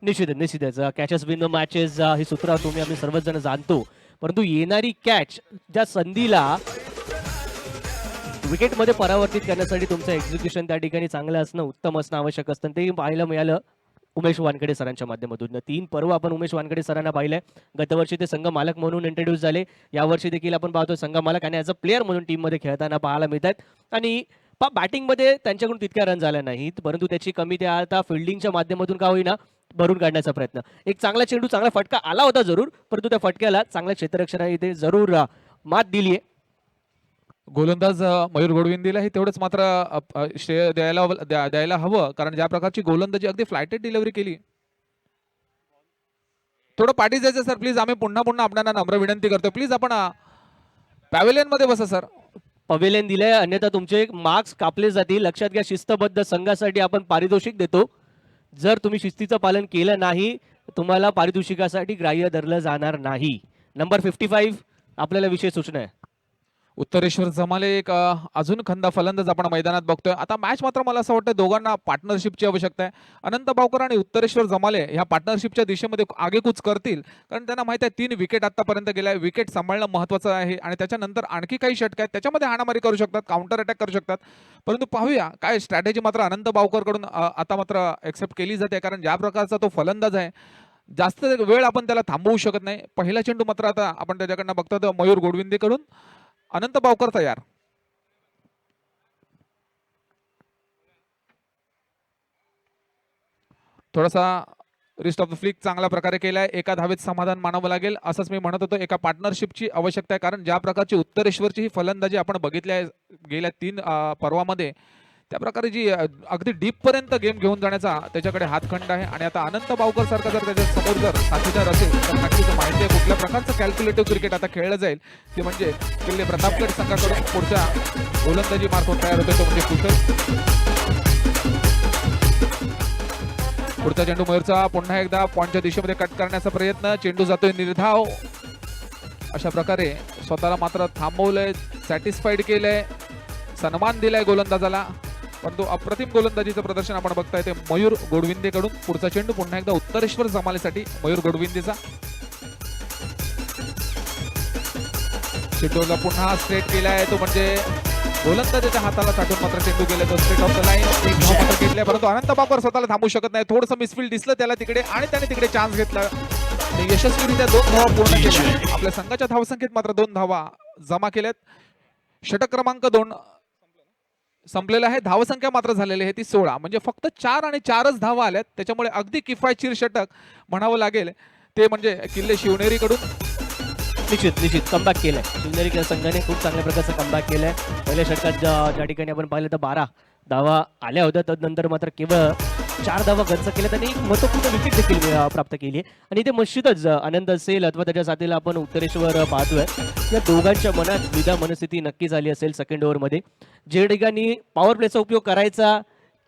निश्चितच कॅचेस विन द मॅचेस ही सूत्र तुम्ही आम्ही सर्वच जण जाणतो. परंतु येणारी कॅच ज्या संधीला विकेटमध्ये परावर्तित करण्यासाठी तुमचं एक्झिक्युशन त्या ठिकाणी चांगलं असणं, उत्तम असणं आवश्यक असतं. ते पाहायला मिळालं उमेश वानखेडे सरांच्या माध्यमातून. 3 पर्व आपण उमेश वानखेडे सरांना पाहिलंय. गतवर्षी ते संघ मालक म्हणून इंट्रोड्यूस झाले. यावर्षी देखील आपण पाहतो संघ मालक आणि ॲज अ प्लेअर म्हणून टीममध्ये खेळताना पाहायला मिळतात. आणि बॅटिंगमध्ये त्यांच्याकडून तितक्या रन झाल्या नाहीत, परंतु त्याची कमी त्या आता फिल्डिंगच्या माध्यमातून का होईना भरून काढण्याचा प्रयत्न. एक चांगला चेंडू, चांगला फटका आला होता जरूर, परंतु त्या फटक्याला चांगल्या क्षेत्ररक्षणाने इथे जरूर मात दिली आहे. गोलंदाज मयूर गोडविंदीलाही तेवढंच मात्र श्रेय द्यायला हवं कारण ज्या प्रकारची गोलंदाजी अगदी फ्लायटेड डिलिव्हरी केली. थोडं पाठी जायचं सर प्लीज. आम्ही पुन्हा आपल्याला नम्र विनंती करतो. प्लीज आपण पॅव्हेलियन मध्ये बसा सर. पवेलियन दिलंय, अन्यथा तुमचे मार्क्स कापले जातील. लक्षात घ्या, शिस्तबद्ध संघासाठी आपण पारितोषिक देतो. जर तुम्ही शिस्तीचं पालन केलं नाही तुम्हाला पारितोषिकासाठी ग्राह्य धरलं जाणार नाही. नंबर 55 आपल्याला विशेष सूचना आहे. उत्तरेश्वर जमाले एक अजून खंदा फलंदाज आपण मैदानात बघतोय. आता मॅच मात्र मला असं वाटतं दोघांना पार्टनरशिपची आवश्यकता आहे. अनंत बावकर आणि उत्तरेश्वर जमाले ह्या पार्टनरशिपच्या दिशेमध्ये आगेकूच करतील कारण त्यांना माहिती आहे 3 विकेट आतापर्यंत गेल्या. विकेट सांभाळणं महत्वाचं आहे आणि त्याच्यानंतर आणखी काही षटक आहेत त्याच्यामध्ये हाणामारी करू शकतात, काउंटर अटॅक करू शकतात. परंतु पाहूया काय स्ट्रॅटेजी मात्र अनंत बावकरकडून आता मात्र एक्सेप्ट केली जाते कारण ज्या प्रकारचा तो फलंदाज आहे जास्त वेळ आपण त्याला थांबवू शकत नाही. पहिला चेंडू मात्र आता आपण त्याच्याकडनं बघतो तो मयूर गोडविंदेकडून. अनंत बावकर तयार. थोडासा रिस्ट ऑफ द फ्लिक चांगल्या प्रकारे केलाय. एका धावेत समाधान मानावं लागेल असंच मी म्हणत होतो. एका पार्टनरशिपची आवश्यकता आहे कारण ज्या प्रकारची उत्तरेश्वरची ही फलंदाजी आपण बघितली आहे गेल्या 3 पर्वामध्ये त्या प्रकारे जी अगदी डीप पर्यंत गेम घेऊन जाण्याचा त्याच्याकडे हातखंड आहे. आणि आता अनंत बावकर सारखा जर त्याच्या समोर जर साथीदार असेल तर नक्कीच माहिती आहे कुठल्या प्रकारचं कॅल्क्युलेटिव्ह क्रिकेट आता खेळलं जाईल ते म्हणजे किल्ले प्रतापगड संघाकडून पुढच्या गोलंदाजी मार्फत तयार होते तो म्हणजे कुशल. पुढचा चेंडू मयूरचा पुन्हा एकदा पॉइंटच्या दिशेमध्ये कट करण्याचा प्रयत्न. चेंडू जातोय निर्धाव. अशा प्रकारे स्वतःला मात्र थांबवलंय, सॅटिस्फाईड केलंय, सन्मान दिलाय गोलंदाजाला. परंतु अप्रतिम गोलंदाजीचं प्रदर्शन आपण बघताय ते मयूर गोडविंदेकडून. पुढचा चेंडू पुन्हा एकदा उत्तरेश्वर जमालेसाठी मयूर गोडविंदेचा. चेंडूला पुन्हा स्ट्रेट केलाय तो म्हणजे गोलंदाजाच्या हाताला चाटून मात्र चेंडू गेले तो स्ट्रेट ऑफ द लाईन. एक धाव मात्र घेतल्या परंतु अनंत बाबर स्वतःला थांबू शकत नाही. थोडंसं मिसफील्ड दिसलं त्याला तिकडे आणि त्याने तिकडे चान्स घेतला आणि यशस्वीरित्या 2 धावा पूर्ण केल्या. आपल्या संघाच्या धावसंख्येत मात्र 2 धावा जमा केल्यात. षटक क्रमांक 2 संपलेला आहे. धावसंख्या मात्र झालेली आहे ती 16 म्हणजे फक्त 4 आणि 4च धावा आल्यात. त्याच्यामुळे अगदी किफायतशीर षटक म्हणावं लागेल ते म्हणजे किल्ले शिवनेरीकडून. निश्चित कमबॅक केलाय शिवनेरी संघाने, खूप चांगल्या प्रकारचा कमबॅक केलाय. पहिल्या षटकात ज्या ठिकाणी आपण पाहिलं तर 12 धावा आल्या होत्या, तदनंतर मात्र केवळ 4 धावा गंज केल्या. त्यांनी एक महत्त्वपूर्ण विकेट देखील प्राप्त केली आहे आणि ते निश्चितच आनंद असेल अथवा त्याच्या साथीला आपण उत्तरेश्वर पाहतोय या दोघांच्या मनात द्विधा मनस्थिती नक्कीच आली असेल सेकंड ओव्हरमध्ये. जे ठिकाणी पॉवर प्लेचा उपयोग करायचा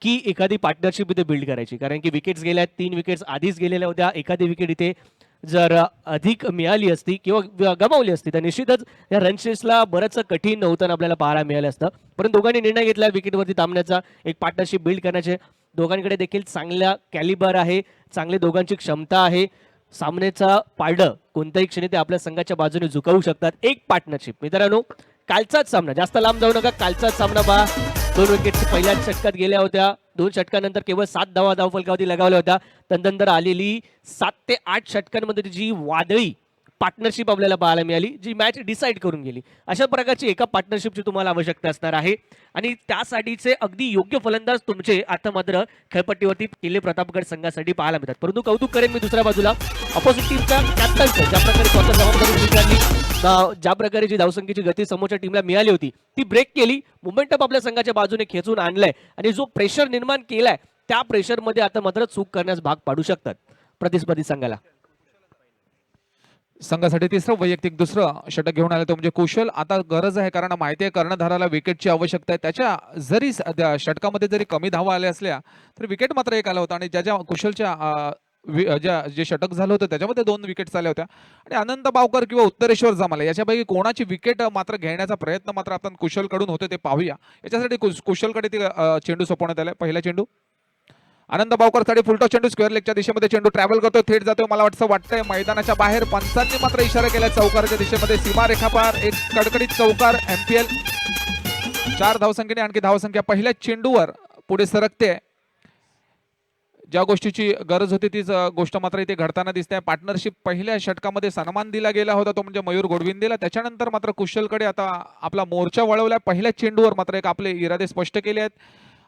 की एखादी पार्टनरशिप इथे बिल्ड करायची, कारण की विकेट्स गेल्या, 3 विकेट्स आधीच गेलेल्या होत्या. एखादी विकेट इथे जर अधिक मिळाली असती किंवा गमावली असती तर निश्चितच या रनचेसला बरंच कठीण नव्हतं आपल्याला पाहायला मिळालं असतं. परंतु दोघांनी निर्णय घेतला विकेटवरती थांबण्याचा, एक पार्टनरशिप बिल्ड करण्याचे. दोघांकडे देखील चांगला कॅलिबर आहे, चांगली दोघांची क्षमता आहे. सामन्याचा पारडं कोणत्याही क्षणी ते आपल्या संघाच्या बाजूने झुकवू शकतात. एक पार्टनरशिप मित्रांनो, कालचाच सामना, जास्त लांब जाऊ नका, कालचाच सामना पहा. 2 विकेट्स पहिल्या षटकात गेल्या होत्या. 2 षटकानंतर केवळ 7 धावा धावफलकावरती लगावल्या होत्या. त्यानंतर आलेली 7 ते 8 षटकांमध्ये जी वादळी पार्टनरशिप आपल्याला पाहायला मिळाली, जी मॅच डिसाईड करून गेली. अशा प्रकारची एका पार्टनरशिपची तुम्हाला आवश्यकता असणार आहे आणि त्यासाठीचे अगदी योग्य फलंदाज तुमचे आता मात्र खेळपट्टीवरती किल्ले प्रतापगड संघासाठी पाहायला मिळतात. परंतु कौतुक करेन मी दुसऱ्या बाजूला अपोजिट टीमच्या कॅप्टनचं, ज्या प्रकारे स्वतः जबाबदारी स्वीकारली, ज्या प्रकारे जी धावसंख्येची गती समोरच्या टीमला मिळाली होती ती ब्रेक केली, मोमेंटम आपल्या संघाच्या बाजूने खेचून आणलाय आणि जो प्रेशर निर्माण केलाय त्या प्रेशरमध्ये आता मात्र चूक करण्यास भाग पाडू शकतात प्रतिस्पर्धी संघाला. संघासाठी तिसरं वैयक्तिक दुसरं षटक घेऊन आलं तो म्हणजे कुशल. आता गरज आहे, कारण माहिती आहे कर्णधाराला विकेटची आवश्यकता आहे. त्याच्या जरी षटकामध्ये जरी कमी धावा आल्या असल्या तरी विकेट मात्र एक आला होता आणि ज्या कुशलच्या जे षटक झालं होतं त्याच्यामध्ये 2 विकेट्स आल्या होत्या. आणि आनंद बावकर किंवा उत्तरेश्वर जमाले याच्यापैकी कोणाची विकेट मात्र घेण्याचा प्रयत्न मात्र आपण कुशलकडून होतो ते पाहूया. याच्यासाठी कुशलकडे ती चेंडू सोपवण्यात आलाय. पहिला चेंडू आनंद बावकर साठी फुलटॉस चेंडू स्क्वेअर लेगच्या दिशेमध्ये चेंडू ट्रॅव्हल करतो, थेट जातोय. मला वाटतंय मैदानाच्या बाहेर. पंचांनी मात्र इशारा केला चौकाराच्या दिशेमध्ये. सीमा रेखापार एक कडकडीत चौकार. MPL 4 धावसंख्येने आणखी धावसंख्या पहिल्याच चेंडूवर पुढे सरकते. ज्या गोष्टीची गरज होती तीच गोष्ट मात्र इथे घडताना दिसते. पार्टनरशिप पहिल्या षटकामध्ये सन्मान दिला गेला होता तो म्हणजे मयूर गोडविंदेला. त्याच्यानंतर मात्र कुशलकडे आता आपला मोर्चा वळवला. पहिल्या चेंडूवर मात्र एक आपले इरादे स्पष्ट केले आहेत.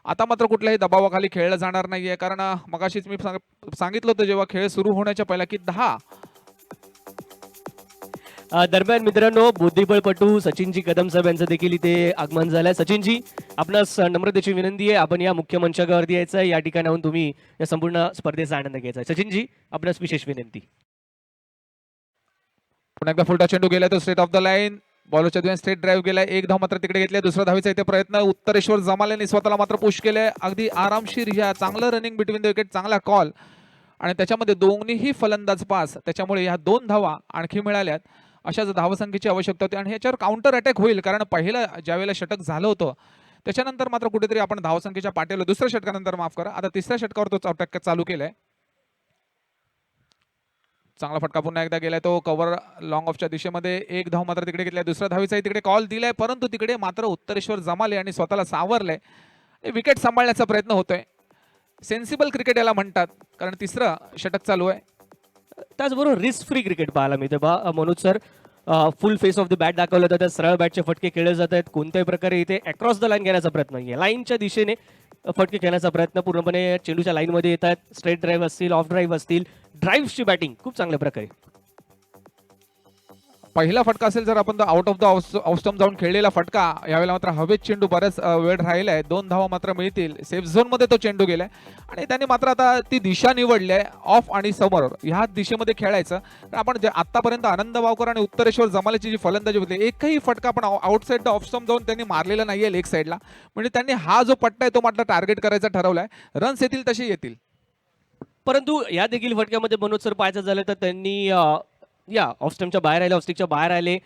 आता मात्र कुठल्याही दबावाखाली खेळलं जाणार नाहीये, कारण मगाशीच मी सांगितलं होतं जेव्हा खेळ सुरू होण्याच्या पहिला की 10 दरम्यान मित्रांनो बुद्धिबळपटू सचिनजी कदम साहेब यांचं देखील इथे आगमन झालंय. सचिनजी, आपणास नम्रतेची विनंती आहे, आपण या मुख्य मंचावरती यायचं, या ठिकाणाहून तुम्ही या संपूर्ण स्पर्धेचा आनंद घ्यायचा आहे. सचिनजी, आपणास विशेष विनंती. पुन्हा एकदा फुलटा चेंडू गेला तो स्ट्रेट ऑफ द लाईन. बॉलरच्या द्वारे स्ट्रेट ड्राईव्ह केलाय. 1 धाव मात्र तिकडे घेतले. दुसरा धावीचा इथे प्रयत्न. उत्तरेश्वर जमालेने स्वतःला मात्र पुश केलंय अगदी आरामशीर. ह्या चांगलं रनिंग बिटवीन द विकेट, चांगला कॉल आणि त्याच्यामध्ये दोन्हीही फलंदाज पास. त्याच्यामुळे ह्या 2 धावा आणखी मिळाल्यात. अशाच धावसंख्येची आवश्यकता होती आणि ह्याच्यावर काउंटर अटॅक होईल, कारण पहिलं ज्यावेळेला षटक झालं होतं त्याच्यानंतर मात्र कुठेतरी आपण धावसंख्येच्या पाठीला दुसऱ्या षटकानंतर माफ करा, आता तिसऱ्या षटकावर तो अटॅक चालू केलाय. चांगला फटका पुन्हा एकदा गेलाय तो कव्हर लॉंग ऑफच्या दिशेमध्ये. 1 धाव मात्र तिकडे घेतलाय. दुसऱ्या धावीचाही तिकडे कॉल दिलाय, परंतु तिकडे मात्र उत्तरेश्वर जमाले आणि स्वतःला सावरलंय. विकेट सांभाळण्याचा प्रयत्न होतोय. सेन्सिबल क्रिकेट याला म्हणतात, कारण तिसरं षटक चालू आहे. त्याचबरोबर रिस्क फ्री क्रिकेट पाहायला मिळते बा Manoj sir. Full face of the bat दाखवलं जातं, सरळ बॅटचे फटके खेळले जात आहेत. कोणत्याही प्रकारे इथे अक्रॉस द लाईन घेण्याचा प्रयत्न नाही आहे. लाईनच्या दिशेने फटके खेळण्याचा प्रयत्न पूर्णपणे चेंडूच्या लाईनमध्ये येतात. स्ट्रेट ड्राईव्ह असतील, ऑफ ड्राईव्ह असतील, ड्राईव्हची बॅटिंग खूप चांगल्या प्रकारे. पहिला फटका असेल जर आपण आउट ऑफ द ऑफस्टम्प जाऊन खेळलेला फटका, यावेळेला मात्र हवेत चेंडू बऱ्याच वेळ राहिला आहे. 2 धावा मात्र मिळतील. सेफ झोन मध्ये तो चेंडू गेलाय आणि त्याने मात्र आता ती दिशा निवडली आहे ऑफ आणि समोर ह्या दिशेमध्ये खेळायचं. आपण जे आतापर्यंत आनंद बावकर आणि उत्तरेश्वर जमालेची जी फलंदाजी होती, एकही फटका पण आउटसाइड द ऑफस्टम्प जाऊन त्यांनी मारलेला नाहीये लेग साईडला. म्हणजे त्यांनी हा जो पट्टा आहे तो मात्र टार्गेट करायचा ठरवलाय. रन्स येतील तसे येतील. परंतु या देखील फटक्यामध्ये मनोज सर पाहायचं झालं तर त्यांनी या ऑफस्टम्पच्या बाहेर आले, ऑफस्टिकच्या बाहेर आले,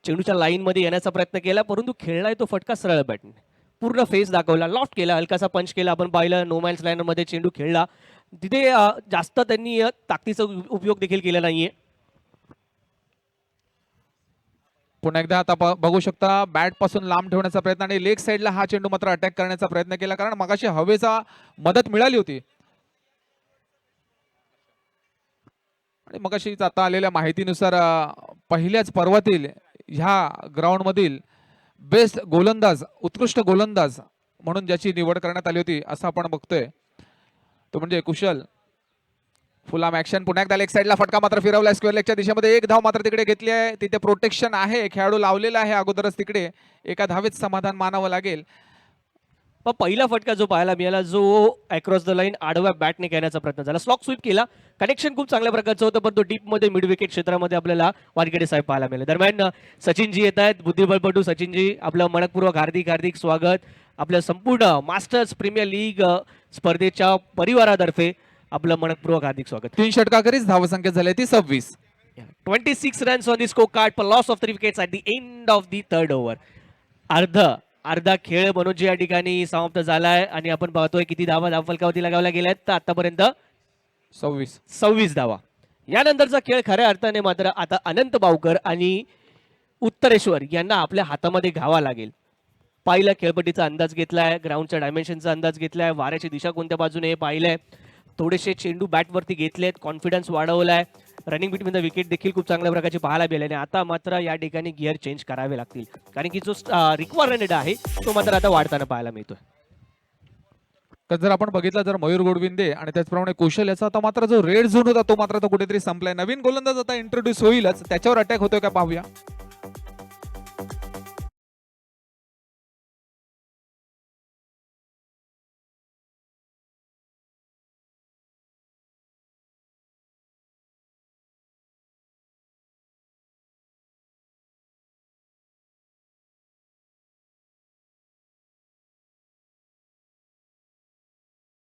चेंडूच्या लाईनमध्ये येण्याचा प्रयत्न केला, परंतु खेळलाय तो फटका सरळ बॅटने. पूर्ण फेस दाखवला, लॉफ्ट केला, हलकासा पंच केला. आपण पाहिलं नो मॅन्स लाईनमध्ये चेंडू खेळला. तिथे जास्त त्यांनी ताकदीचा उपयोग देखील केला नाहीये. पुन्हा एकदा आता बघू शकता बॅट पासून लांब ठेवण्याचा प्रयत्न आणि लेग साईडला हा चेंडू मात्र अटॅक करण्याचा प्रयत्न केला, कारण मगाशी हवेचा मदत मिळाली होती. आणि मगाशीच आता आलेल्या माहितीनुसार पहिल्याच पर्वातील ह्या ग्राउंड मधील बेस्ट गोलंदाज, उत्कृष्ट गोलंदाज म्हणून ज्याची निवड करण्यात आली होती असं आपण बघतोय तो म्हणजे कुशल. फुल आर्म ऍक्शन. पुन्हा एकदा लेग साईडला फटका मात्र फिरवला स्क्वेअर लेगच्या दिशेमध्ये. एक धाव मात्र तिकडे घेतली आहे. तिथे प्रोटेक्शन आहे, खेळाडू लावलेला आहे अगोदरच तिकडे. एका धावेत समाधान मानावं लागेल. पण पहिला फटका जो पाहायला मिळाला, जो अक्रॉस द लाईन आडव्या बॅटने घेण्याचा प्रयत्न झाला, स्लॉक स्वीप केला, कनेक्शन खूप चांगल्या प्रकारचं होतं, पण तो डीप मध्ये मिड विकेट क्षेत्रामध्ये आपल्याला वानखेडे साहेब पाहायला मिळाले. दरम्यान सचिनजी येत आहेत, बुद्धिबळपटू सचिनजी, आपलं मनपूर्वक हार्दिक हार्दिक स्वागत. आपल्या संपूर्ण मास्टर्स प्रीमियर लीग स्पर्धेच्या परिवारातर्फे आपलं मनपूर्वक हार्दिक स्वागत. 3 षटकाखेरीज धावसंख्या झाली ती 26. 26 runs on the scorecard for loss of 3 wickets at the end of the third over. अर्धा खेळ मनोज या ठिकाणी समाप्त झालाय आणि आपण पाहतोय किती धावा फलकावरती लगावल्या गेल्यात तर आतापर्यंत 26 धावा. यानंतरचा खेळ खऱ्या अर्थाने मात्र आता अनंत बावकर आणि उत्तरेश्वर यांना आपल्या हातामध्ये घ्यावा लागेल. पहिला खेळपट्टीचा अंदाज घेतलाय, ग्राउंडच्या डायमेन्शनचा अंदाज घेतलाय, वाऱ्याची दिशा कोणत्या बाजूने हे पाहिलंय, थोडेसे चेंडू बॅटवरती घेतलेत, कॉन्फिडन्स वाढवलाय, रनिंग बिटवीन द विकेट देखील खूप चांगल्या प्रकारची पाहायला मिळाली. आता मात्र या ठिकाणी गिअर चेंज करावे लागतील, कारण की जो रिक्वायरमेंट आहे तो मात्र आता वाढताना पाहायला मिळतोय. तर जर आपण बघितलं जर मयूर गोडविंदे आणि त्याचप्रमाणे कुशल याचा आता मात्र जो रेड झोन होता तो मात्र तो कुठेतरी संपलाय. नवीन गोलंदाज आता इंट्रोड्यूस होईलच, त्याच्यावर अटॅक होतोय का पाहूया.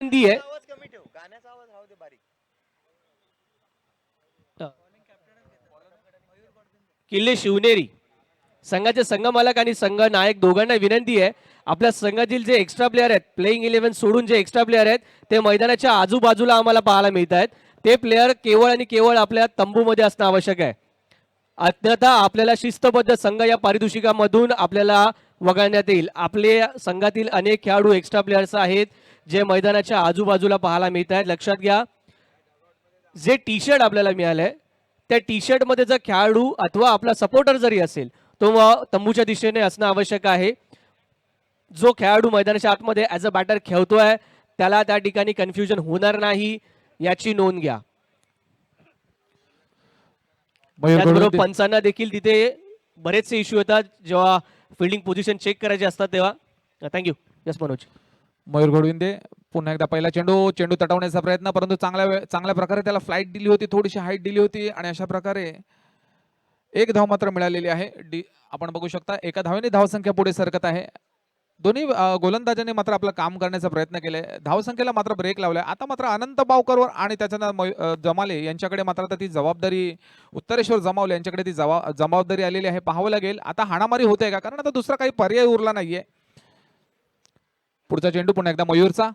विनंती आहे किल्ले शिवनेरी संघाचे संघ मालक आणि संघ नायक दोघांना विनंती आहे, आपल्या संघातील जे एक्स्ट्रा प्लेयर आहेत, प्लेइंग 11 सोडून जे एक्स्ट्रा प्लेयर आहेत ते मैदानाच्या आजूबाजूला आम्हाला पाहायला मिळत आहेत. ते प्लेयर केवळ आणि केवळ आपल्या तंबूमध्ये असणं आवश्यक आहे. अन्यथा आपल्याला शिस्तबद्ध संघ या पारितोषिकामधून आपल्याला वगळण्यात येईल. आपले संघातील अनेक खेळाडू एक्स्ट्रा प्लेयर्स आहेत जे मैदानाच्या आजूबाजूला पाहायला मिळत आहेत. लक्षात घ्या, जे टी शर्ट आपल्याला मिळालंय त्या टी शर्ट मध्ये जर खेळाडू अथवा आपला सपोर्टर जरी असेल तो तंबूच्या दिशेने असणं आवश्यक आहे. जो खेळाडू मैदानाच्या आतमध्ये ऍज अ बॅटर खेळतोय त्याला त्या ठिकाणी कन्फ्युजन होणार नाही याची नोंद घ्या. त्याचबरोबर पंचांना देखील तिथे बरेचसे इश्यू येतात जेव्हा फिल्डिंग पोझिशन चेक करायचे असतात तेव्हा. थँक्यू. यस मनोज. मयूर गोडविंदे पुन्हा एकदा पहिला चेंडू तटवण्याचा प्रयत्न, परंतु चांगल्या प्रकारे त्याला फ्लाईट दिली होती, थोडीशी हाईट दिली होती आणि अशा प्रकारे एक धाव मात्र मिळालेली आहे. आपण बघू शकता एका धावेने धावसंख्या पुढे सरकत आहे. दोन्ही गोलंदाजांनी मात्र आपलं काम करण्याचा प्रयत्न केलाय, धावसंख्येला मात्र ब्रेक लावलाय. आता मात्र अनंत बावकरवर आणि त्याच्या जमाले यांच्याकडे मात्र आता ती जबाबदारी, उत्तरेश्वर जमावले यांच्याकडे ती जबाबदारी आलेली आहे. पाहावं लागेल आता हाणामारी होते का, कारण आता दुसरा काही पर्याय उरला नाहीये. पुढचा चेंडू पुन्हा एकदा मयूरचा.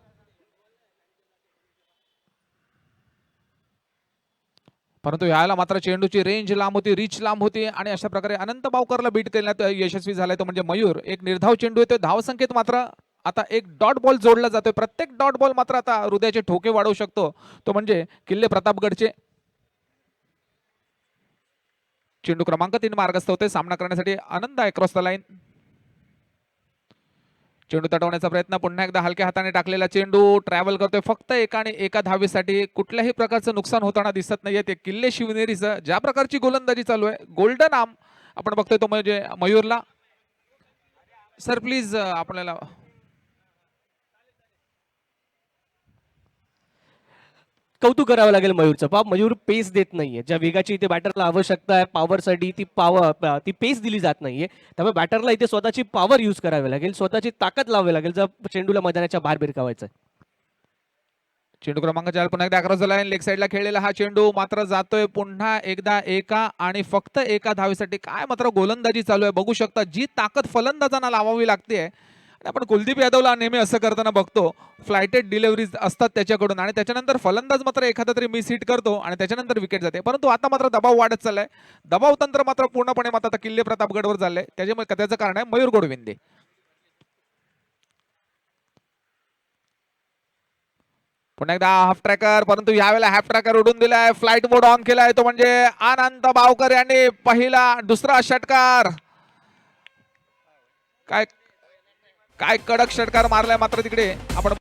परंतु याला मात्र चेंडूची रेंज लांब होती, रिच लांब होती आणि अशा प्रकारे अनंत बावकरला बीट करण्यात यशस्वी झालाय तो म्हणजे मयूर. एक निर्धाव चेंडू येतोय, धावसंख्येत मात्र आता एक डॉट बॉल जोडला जातोय. प्रत्येक डॉट बॉल मात्र आता हृदयाचे ठोके वाढवू शकतो, तो म्हणजे किल्ले प्रतापगडचे. चेंडू क्रमांक 3 मार्गस्थ होते सामना करण्यासाठी आनंद आहे क्रॉस द लाईन. चेंडू तटवण्याचा प्रयत्न, पुन्हा एकदा हलक्या हाताने टाकलेला चेंडू ट्रॅव्हल करतोय फक्त एका धावेसाठी. कुठल्याही प्रकारचं नुकसान होताना दिसत नाहीये. ते किल्ले शिवनेरीचं ज्या प्रकारची गोलंदाजी चालू आहे, गोल्डन आर्म आपण बघतोय तो म्हणजे मयूरला. सर प्लीज आपल्याला कौतुक करावं लागेल मयूरचं. मयूर पेस देत नाहीये, ज्या वेगाची इथे बॅटरला आवश्यकता आहे पॉवरसाठी ती पेस दिली जात नाहीये. त्यामुळे बॅटरला इथे स्वतःची पॉवर यूज करावी लागेल, स्वतःची ताकद लावावी लागेल जर चेंडूला मैदानाच्या बाहेर भिरकावायचं. चेंडू क्रमांक 4 पुन्हा एकदा अक्रॉस द लाईन. लेग साईडला खेळलेला हा चेंडू मात्र जातोय पुन्हा एकदा एका आणि फक्त एका धावेसाठी. काय मात्र गोलंदाजी चालू आहे, बघू शकता जी ताकद फलंदाजांना लावावी लागते आणि आपण कुलदीप यादवला नेहमी असं करताना बघतो, फ्लायटेड डिलिव्हरीज असतात त्याच्याकडून आणि त्याच्यानंतर फलंदाज मात्र एखादा तरी मिस हिट करतो आणि त्याच्यानंतर विकेट जाते. परंतु आता मात्र दबाव वाढत चाललाय. दबाव तंत्र मात्र पूर्णपणे मात्र आता किल्ले प्रतापगडवर चाललंय. त्याचं कारण आहे मयूर गोडविंदे. पुन्हा एकदा हाफ ट्रॅकर, परंतु यावेळेला हाफ ट्रॅकर उडून दिलाय, फ्लाईट मोड ऑन केलाय, तो म्हणजे अनंत बावकर यांनी दुसरा षटकार. काय काय कडक षटकार मारलाय मात्र तिकडे आपण.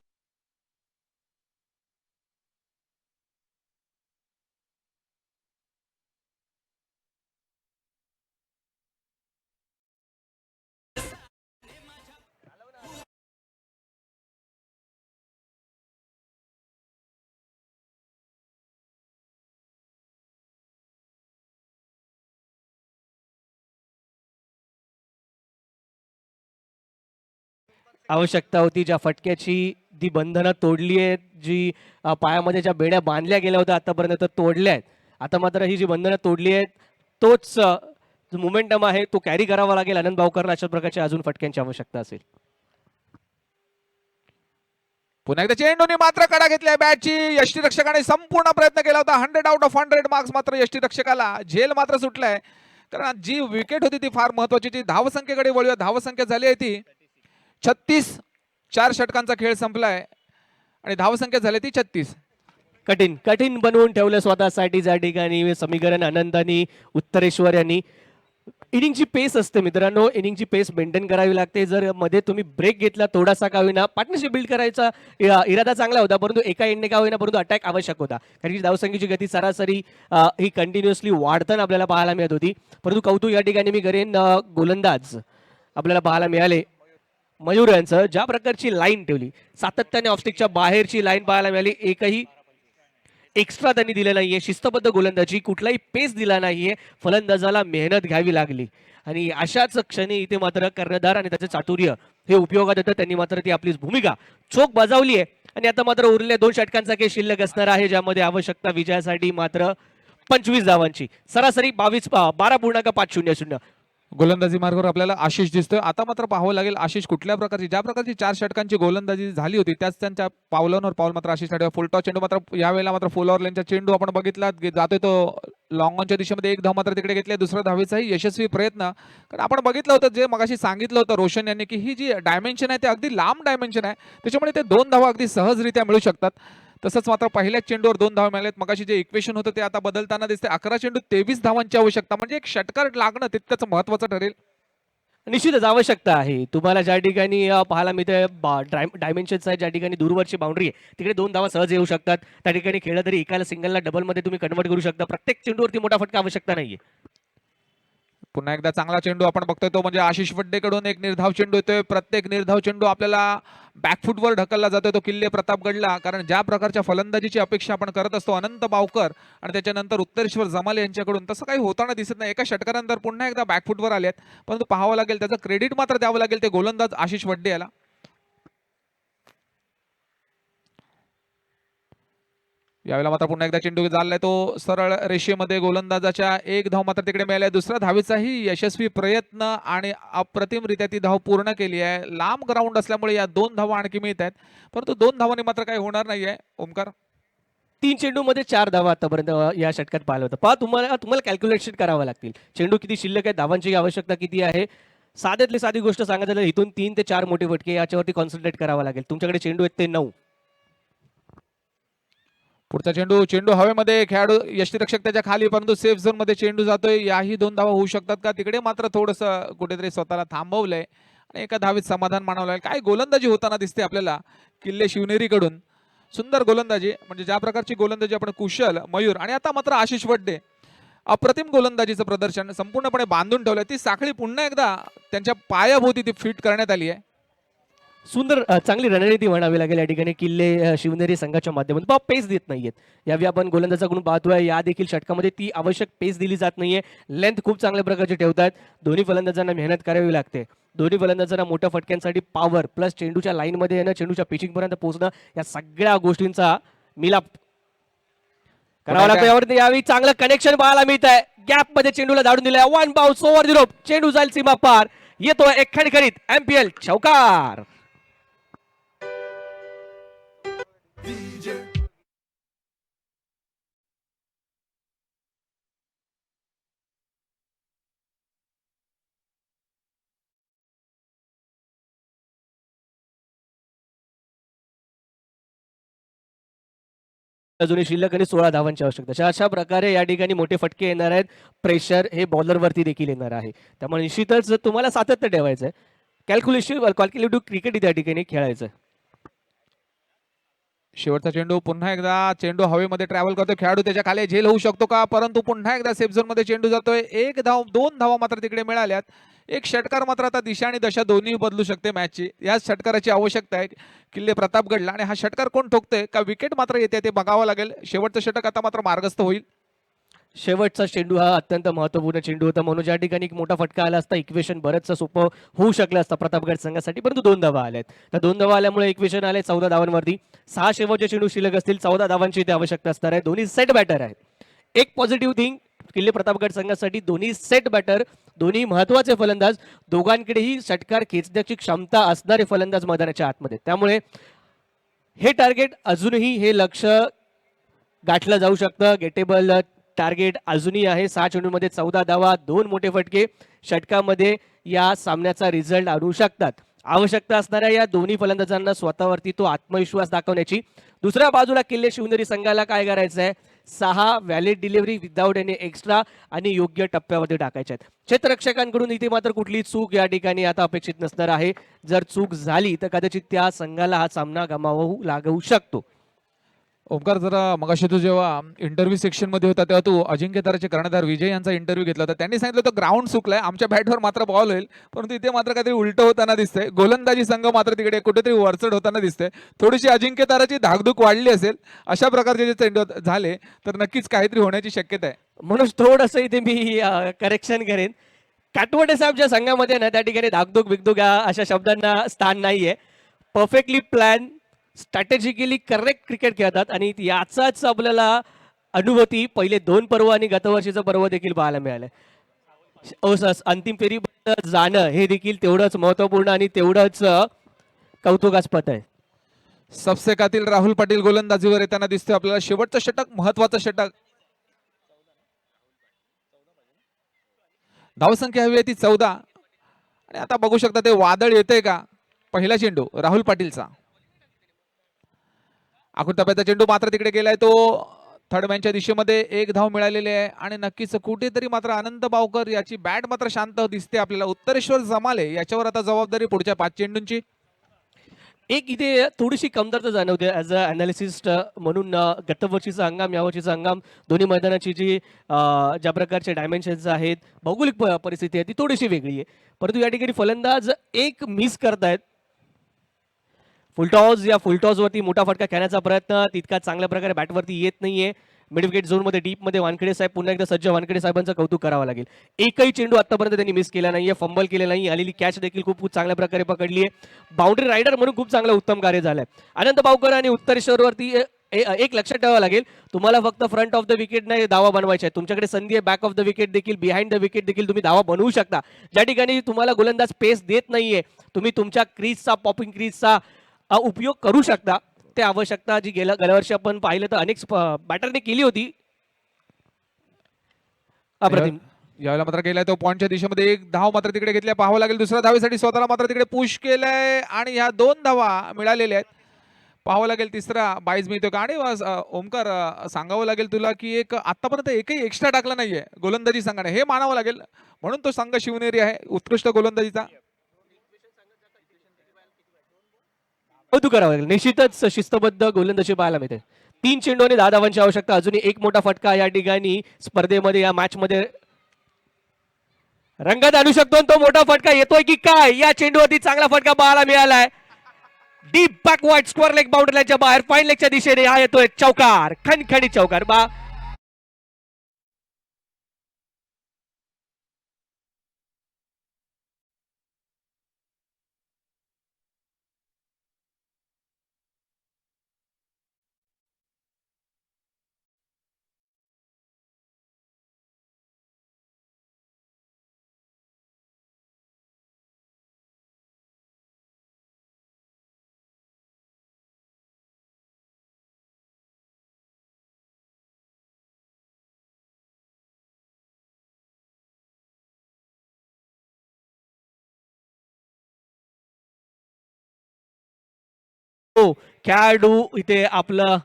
आवश्यकता होती ज्या फटक्याची, ती बंधनं तोडली आहेत, जी पायामध्ये ज्या बेड्या बांधल्या गेल्या होत्या आतापर्यंत तोडल्या आहेत. आता मात्र ही जी बंधनं तोडली आहेत, तोच जो मोमेंटम आहे तो कॅरी करावा लागेल आनंद बावकरला. अशा प्रकारच्या अजून फटक्यांची आवश्यकता असेल. पुन्हा एकदा चेंडूने मात्र कडा घेतलाय बॅटची. यष्टीरक्षकाने संपूर्ण प्रयत्न केला होता. 100 आउट ऑफ 100 मार्क्स मात्र यष्टीरक्षकाला झेल मात्र सुटलाय. कारण जी विकेट होती ती फार महत्वाची. ती धावसंख्येकडे वळूया. धावसंख्या झाली आहे ती 36. 4 षटकांचा खेळ संपलाय आणि धावसंख्या झाली ती 36. कठीण कठीण बनवून ठेवलं स्वतःसाठी त्या ठिकाणी समीकरण आनंदानी उत्तरेश्वर यांनी. इनिंगची पेस असते मित्रांनो, इनिंगची पेस मेंटेन करावी लागते. जर मध्ये तुम्ही ब्रेक घेतला थोडासा का होईना, पार्टनरशिप बिल्ड करायचा इरादा चांगला होता, परंतु एका एंडने का होईना परंतु अटॅक आवश्यक होता. कारण की धावसंख्येची गती सरासरी ही कंटिन्युअसली वाढताना आपल्याला पाहायला मिळत होती. परंतु कौतुक या ठिकाणी मी करेन गोलंदाज आपल्याला पाहायला मिळाले मयूर यांचं. ज्या प्रकारची लाईन ठेवली, सातत्याने ऑफस्टिकच्या बाहेरची लाईन पाहायला मिळाली. एकही एक्स्ट्रा त्यांनी दिलं नाहीये. शिस्तबद्ध गोलंदाजी, कुठलाही पेस दिला नाहीये. फलंदाजाला मेहनत घ्यावी लागली आणि अशाच क्षणी इथे मात्र कर्णधार आणि त्याचं चातुर्य हे उपयोगात येतं. त्यांनी मात्र ती आपली भूमिका चोख बजावली आहे आणि आता मात्र उरलेल्या 2 षटकांचा खेळ शिल्लक असणार आहे, ज्यामध्ये आवश्यकता विजयासाठी मात्र 25 धावांची. सरासरी 12.500. गोलंदाजी मार्गावर आपल्याला आशिष दिसतोय. आता मात्र पाहावं लागेल आशिष कुठल्या प्रकारची, ज्या प्रकारची 4 षटकांची गोलंदाजी झाली होती त्याच त्यांच्या पावलांवर पाऊल मात्र आशिष फुलटॉस चेंडू मात्र यावेळेला मात्र फुल ओव्हर लेनचा चेंडू आपण बघितला जातोय तो लॉंग ऑनच्या दिशेमध्ये. 1 धाव मात्र तिकडे घेतली. दुसऱ्या धावेचाही यशस्वी प्रयत्न. कारण आपण बघितलं होतं जे मगाशी सांगितलं होतं रोशन यांनी की ही जी डायमेन्शन आहे ते अगदी लांब डायमेन्शन आहे, त्याच्यामुळे ते 2 धावा अगदी सहजरित्या मिळू शकतात. तसंच मात्र पहिल्याच चेंडूवर 2 धावा मिळाल्यात. मगाशी जे इक्वेशन होतं ते आता बदलताना दिसते. 11 चेंडू 23 धावांची आवश्यकता, म्हणजे एक षटकार लागणं तितकंच महत्वाचं ठरेल. निश्चितच आवश्यकता आहे. तुम्हाला ज्या ठिकाणी पाहायला मिळते डायमेन्शन्स आहे, ज्या ठिकाणी दूरवरची बाउंड्री आहे तिकडे 2 धावा सहज येऊ शकतात. त्या ठिकाणी खेळलं तरी एकाला सिंगलला डबलमध्ये तुम्ही कन्वर्ट करू शकता. प्रत्येक चेंडूवरती मोठा फटका आवश्यकता नाहीये. पुन्हा एकदा चांगला चेंडू आपण बघतोय तो म्हणजे आशिष वड्डेकडून एक निर्धाव चेंडू येतोय. प्रत्येक निर्धाव चेंडू आपल्याला बॅकफुटवर ढकलला जातोय तो किल्ले प्रतापगडला. कारण ज्या प्रकारच्या फलंदाजीची अपेक्षा आपण करत असतो अनंत बावकर आणि त्याच्यानंतर उत्तरेश्वर जमाले यांच्याकडून, तसं काही होताना दिसत नाही. एका षटकानंतर पुन्हा एकदा बॅकफुटवर आलेत, परंतु पाहावं लागेल त्याचं क्रेडिट मात्र द्यावं लागेल ते गोलंदाज आशिष वड्डे याला. यावेळेला मात्र पुन्हा एकदा चेंडू झालाय तो सरळ रेषेमध्ये. गोलंदाजाच्या 1 धाव मात्र तिकडे मिळाली. दुसऱ्या धावेचाही यशस्वी प्रयत्न आणि अप्रतिमरित्या ती धाव पूर्ण केली आहे. लांब ग्राउंड असल्यामुळे या 2 धावा आणखी मिळत आहेत, परंतु 2 धावांनी मात्र काही होणार नाहीये. ओमकार, 3 चेंडूमध्ये 4 धावा आतापर्यंत या षटकात पाहिलं होतं. तुम्हाला कॅल्क्युलेशन करावं लागतील. चेंडू किती शिल्लक आहे, धावांची आवश्यकता किती आहे. साध्यातली साधी गोष्ट सांगायचं झालं, इथून 3 ते 4 मोठे फटके याच्यावरती कॉन्सन्ट्रेट करावं लागेल. तुमच्याकडे चेंडू आहेत ते 9. पुढचा चेंडू हवेमध्ये, खेळाडू यष्टीरक्षक त्याच्या खाली, परंतु सेफ झोन मध्ये चेंडू जातोय. याही 2 धावा होऊ शकतात का. तिकडे मात्र थोडंसं कुठेतरी स्वतःला थांबवलंय आणि एका धावीत समाधान मानवलं आहे. काय गोलंदाजी होताना दिसते आपल्याला किल्ले शिवनेरीकडून. सुंदर गोलंदाजी, म्हणजे ज्या प्रकारची गोलंदाजी आपण कुशल मयूर आणि आता मात्र आशिष वड्डे अप्रतिम गोलंदाजीचं प्रदर्शन संपूर्णपणे बांधून ठेवलंय. ती साखळी पुन्हा एकदा त्यांच्या पायाभोवती ती फिट करण्यात आली आहे. सुंदर चांगली रणनीती म्हणावी लागेल या ठिकाणी किल्ले शिवनेरी संघाच्या माध्यमातून. पेस देत नाहीयेत यावेळी आपण गोलंदाजाकडून पाहतोय. या देखील षटकामध्ये ती आवश्यक पेस दिली जात नाहीये. लेंथ खूप चांगल्या प्रकारचे ठेवतात. दोन्ही फलंदाजांना मेहनत करावी लागते. दोन्ही फलंदाजांना मोठ्या फटक्यांसाठी पॉवर प्लस चेंडूच्या लाईनमध्ये येणं, चेंडूच्या पिचिंग पर्यंत पोहोचणं, या सगळ्या गोष्टींचा मिलाप करावं लागतं यावरती. यावेळी चांगलं कनेक्शन पाहायला मिळत आहे. गॅप मध्ये चेंडूला धाडून दिलाय. One bounce over the rope. चेंडू जाईल सीमा पार. येतोय एक खणखणीत MPL चौकार. अजूनही शिल्लक आणि 16 धावांची आवश्यकता. अशा प्रकारे या ठिकाणी मोठे फटके येणार आहेत. प्रेशर हे बॉलरवरती देखील येणार आहे. त्यामुळे निश्चितच तुम्हाला सातत्य ठेवायचं आहे. कॅल्क्युलेटिव्ह क्रिकेट त्या ठिकाणी खेळायचं. शेवटचा चेंडू पुन्हा एकदा चेंडू हवेमध्ये ट्रॅव्हल करतोय. खेळाडू त्याच्या खाली झेल होऊ शकतो का, परंतु पुन्हा एकदा सेफ झोन मध्ये चेंडू जातोय. एक धाव, 2 धावा मात्र तिकडे मिळाल्यात. एक षटकार मात्र आता दिशा आणि दशा दोन्ही बदलू शकते मॅचची. याच षटकाराची आवश्यकता आहे किल्ले प्रतापगडला. आणि हा षटकार कोण ठोकतोय का विकेट मात्र येते ते बघावं लागेल. शेवटचं षटक आता मात्र मार्गस्थ होईल. शेवटचा चेंडू हा अत्यंत महत्त्वपूर्ण चेंडू होता, म्हणून ज्या ठिकाणी एक मोठा फटका आला असता इक्वेशन बरंचसं सोपं होऊ शकलं असतं प्रतापगड संघासाठी, परंतु 2 धावा आल्यात. त्या 2 धावा आल्यामुळे इक्वेशन आले 14 धावांवरती. 6 शेवटचे चेंडू शिल्लक असतील. 14 धावांची इथे आवश्यकता असणार आहे. दोन्ही सेट बॅटर आहेत. एक पॉझिटिव्ह थिंग किल्ले प्रतापगड संघासाठी, दोन्ही सेट बॅटर, दोन्ही महत्त्वाचे फलंदाज, दोघांकडेही षटकार खेचण्याची क्षमता असणारे फलंदाज मैदानाच्या आतमध्ये. त्यामुळे हे टार्गेट अजूनही हे लक्ष गाठलं जाऊ शकतं. गेटेबल टार्गेट अजूनही आहे. 6 चेंडूमध्ये 14 धावा, 2 मोठे फटके षटकामध्ये या सामन्याचा रिझल्ट आणू शकतात. आवश्यकता असणाऱ्या या दोन्ही फलंदाजांना स्वतःवरती तो आत्मविश्वास दाखवण्याची. दुसऱ्या बाजूला किल्ले शिवनेरी संघाला काय करायचं आहे, 6 valid delivery without any extra आणि योग्य टप्प्यावरती टाकायचे आहेत. क्षेत्ररक्षकांकडून इथे मात्र कुठली चूक या ठिकाणी आता अपेक्षित नसणार आहे. जर चूक झाली तर कदाचित त्या संघाला हा सामना गमावू लागू शकतो. ओमकार, जरा मगाशी तू जेव्हा इंटरव्ह्यू सेक्शन मध्ये होता तेव्हा तू अजिंक्यताराचे कर्णधार विजय यांचा इंटरव्ह्यू घेतला होता. त्यांनी सांगितलं होतं ग्राउंड चुकलाय, आमच्या बॅटवर मात्र बॉल होईल, परंतु इथे मात्र काहीतरी उलट होताना दिसतंय. गोलंदाजी संघ मात्र तिकडे कुठेतरी वरचढ होताना दिसतंय. थोडीशी अजिंक्यताराची धाकधूक वाढली असेल. अशा प्रकारचे जे चेंडू झाले तर नक्कीच काहीतरी होण्याची शक्यता आहे. म्हणून थोडंसं इथे मी करेक्शन करेन. काटवटे साहेबच्या संघामध्ये ना त्या ठिकाणी धाकधूक बिगदूक अशा शब्दांना स्थान नाहीये. Perfectly plan, strategically correct cricket खेळतात आणि याचाच आपल्याला अनुभूती पहिले 2 पर्व आणि गतवर्षीचं पर्व देखील पाहायला मिळालं. अंतिम फेरीपर्यंत जाणं हे देखील तेवढंच महत्त्वपूर्ण आणि तेवढंच कौतुकास्पद आहे. सपसेकातील राहुल पाटील गोलंदाजीवर येताना दिसतोय आपल्याला. शेवटचं षटक, महत्वाचं षटक. धावसंख्या हवी आहे ती 14. आणि आता बघू शकता ते वादळ येते का. पहिला चेंडू राहुल पाटीलचा. आखून टप्प्याचा चेंडू मात्र तिकडे गेलाय. तो थर्ड मॅनच्या दिशेमध्ये. 1 धाव मिळालेली आहे. आणि नक्कीच कुठेतरी मात्र आनंद बावकर याची बॅट मात्र शांत दिसते आपल्याला. उत्तरेश्वर जमाले याच्यावर आता जबाबदारी पुढच्या 5 चेंडूंची. एक इथे थोडीशी कमतरता जाणवते ॲज अ अनालिसिस्ट म्हणून. गतवर्षीचा हंगाम, यावर्षीचा हंगाम, दोन्ही मैदानाची जी ज्या प्रकारचे डायमेन्शन्स आहेत, भौगोलिक परिस्थिती आहे ती थोडीशी वेगळी आहे. परंतु या ठिकाणी फलंदाज एक मिस करतायत. फुलटॉस, या फुलटॉसवरती मोठा फटका खेळण्याचा प्रयत्न तितका चांगल्या प्रकारे बॅटवरती येत नाहीये. मिड विकेट झोनमध्ये डीपमध्ये वानखेडे साहेब, पुन्हा एकदा सज्ज वानखेडे साहेबांचं कौतुक करावं लागेल. एकही चेंडू आतापर्यंत त्यांनी मिस केला नाहीये, फंबल केले नाही. आलेली कॅच देखील खूप चांगल्या प्रकारे पकडली आहे. बाउंड्री रायडर म्हणून खूप चांगलं उत्तम कार्य झालंय. आनंद बावकर आणि उत्तरेश्वरवरती एक लक्षात ठेवावं लागेल, तुम्हाला फक्त फ्रंट ऑफ द विकेट नाही धावा बनवायच्या आहेत. तुमच्याकडे संधी आहे बॅक ऑफ द विकेट देखील, बिहाइंड द विकेट देखील तुम्ही धावा बनवू शकता. ज्या ठिकाणी तुम्हाला गोलंदाज स्पेस देत नाहीये, तुम्ही तुमच्या क्रीजचा, पॉपिंग क्रीजचा उपयोग करू शकता. ते आवश्यकता जी गेल्या वर्षी आपण पाहिलं तर अनेक बॅटरने केली होती. अप्रतिम. यावेळेला मात्र गेलाय तो पॉइंटच्या दिशेमध्ये. 1 धाव मात्र तिकडे घेतल्या, पाहावं लागेल. दुसऱ्या धावेसाठी स्वतःला मात्र तिकडे पुश केलंय आणि ह्या 2 धावा मिळालेल्या आहेत. पाहावं लागेल तिसरा बाईज मिळतो का. आणि ओमकार, सांगावं लागेल तुला की एक आतापर्यंत एकही एक्स्ट्रा टाकला नाहीये गोलंदाजी संघाने, हे मानावं लागेल. म्हणून तो संघ शिवनेरी आहे उत्कृष्ट गोलंदाजीचा. कौतुक करावं लागेल. निश्चितच शिस्तबद्ध गोलंदाजी पाहायला मिळते. 3 चेंडू आणि 10 धावांची आवश्यकता. अजूनही एक मोठा फटका या ठिकाणी स्पर्धेमध्ये, या मॅच मध्ये रंगात आणू शकतो. तो मोठा फटका येतोय की काय. या चेंडूवरती चांगला फटका पाहायला मिळालाय. डीप बॅकवर्ड स्क्वेअर लेग बाउंड्रीच्या बाहेर, फाईन लेगच्या दिशेने हा येतोय चौकार, खणखणीत चौकार. खेळाडू इथे आपलं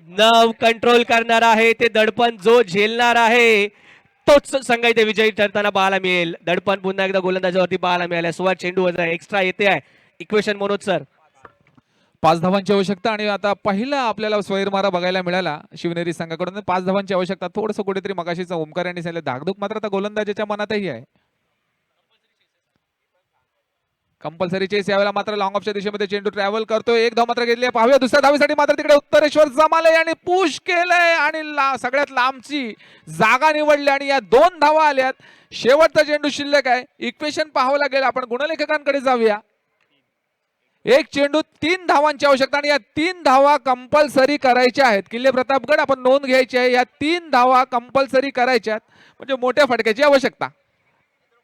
नव कंट्रोल करणार आहे, ते दडपण जो झेलणार आहे तोच संघ इथे विजयी ठरताना पाहायला मिळेल. दडपण पुन्हा एकदा गोलंदाजावरती पाहायला मिळालं. सुवात चेंडू एक्स्ट्रा येते आहे. Equation Manoj sir. 5 धावांची आवश्यकता आणि आता पहिला आपल्याला स्वैरमारा बघायला मिळाला शिवनेरी संघाकडून. 5 धावांची आवश्यकता. थोडंसं कुठेतरी मगाशीचा ओमकार यांनी सांगितलं धाकधूक मात्र आता गोलंदाजाच्या मनातही आहे. कंपल्सरी चेस यावेळेला मात्र लॉंग ऑफच्या दिशेमध्ये चेंडू ट्रॅव्हल करतोय. एक धाव मात्र घेतली आहे. पाहूया दुसऱ्या धावीसाठी मात्र तिकडे उत्तरेश्वर जमालय आणि पुश केलंय आणि सगळ्यात लांबची जागा निवडली आणि या 2 धावा आल्यात. शेवटचा चेंडू शिल्लक आहे. इक्वेशन पाहावं लागेल. आपण गुणलेखकांकडे जाऊया. एक चेंडू 3 धावांची आवश्यकता आणि या 3 धावा कंपल्सरी करायच्या आहेत. किल्ले प्रतापगड आपण नोंद घ्यायची आहे. या 3 धावा कंपल्सरी करायच्यात म्हणजे मोठ्या फटक्याची आवश्यकता.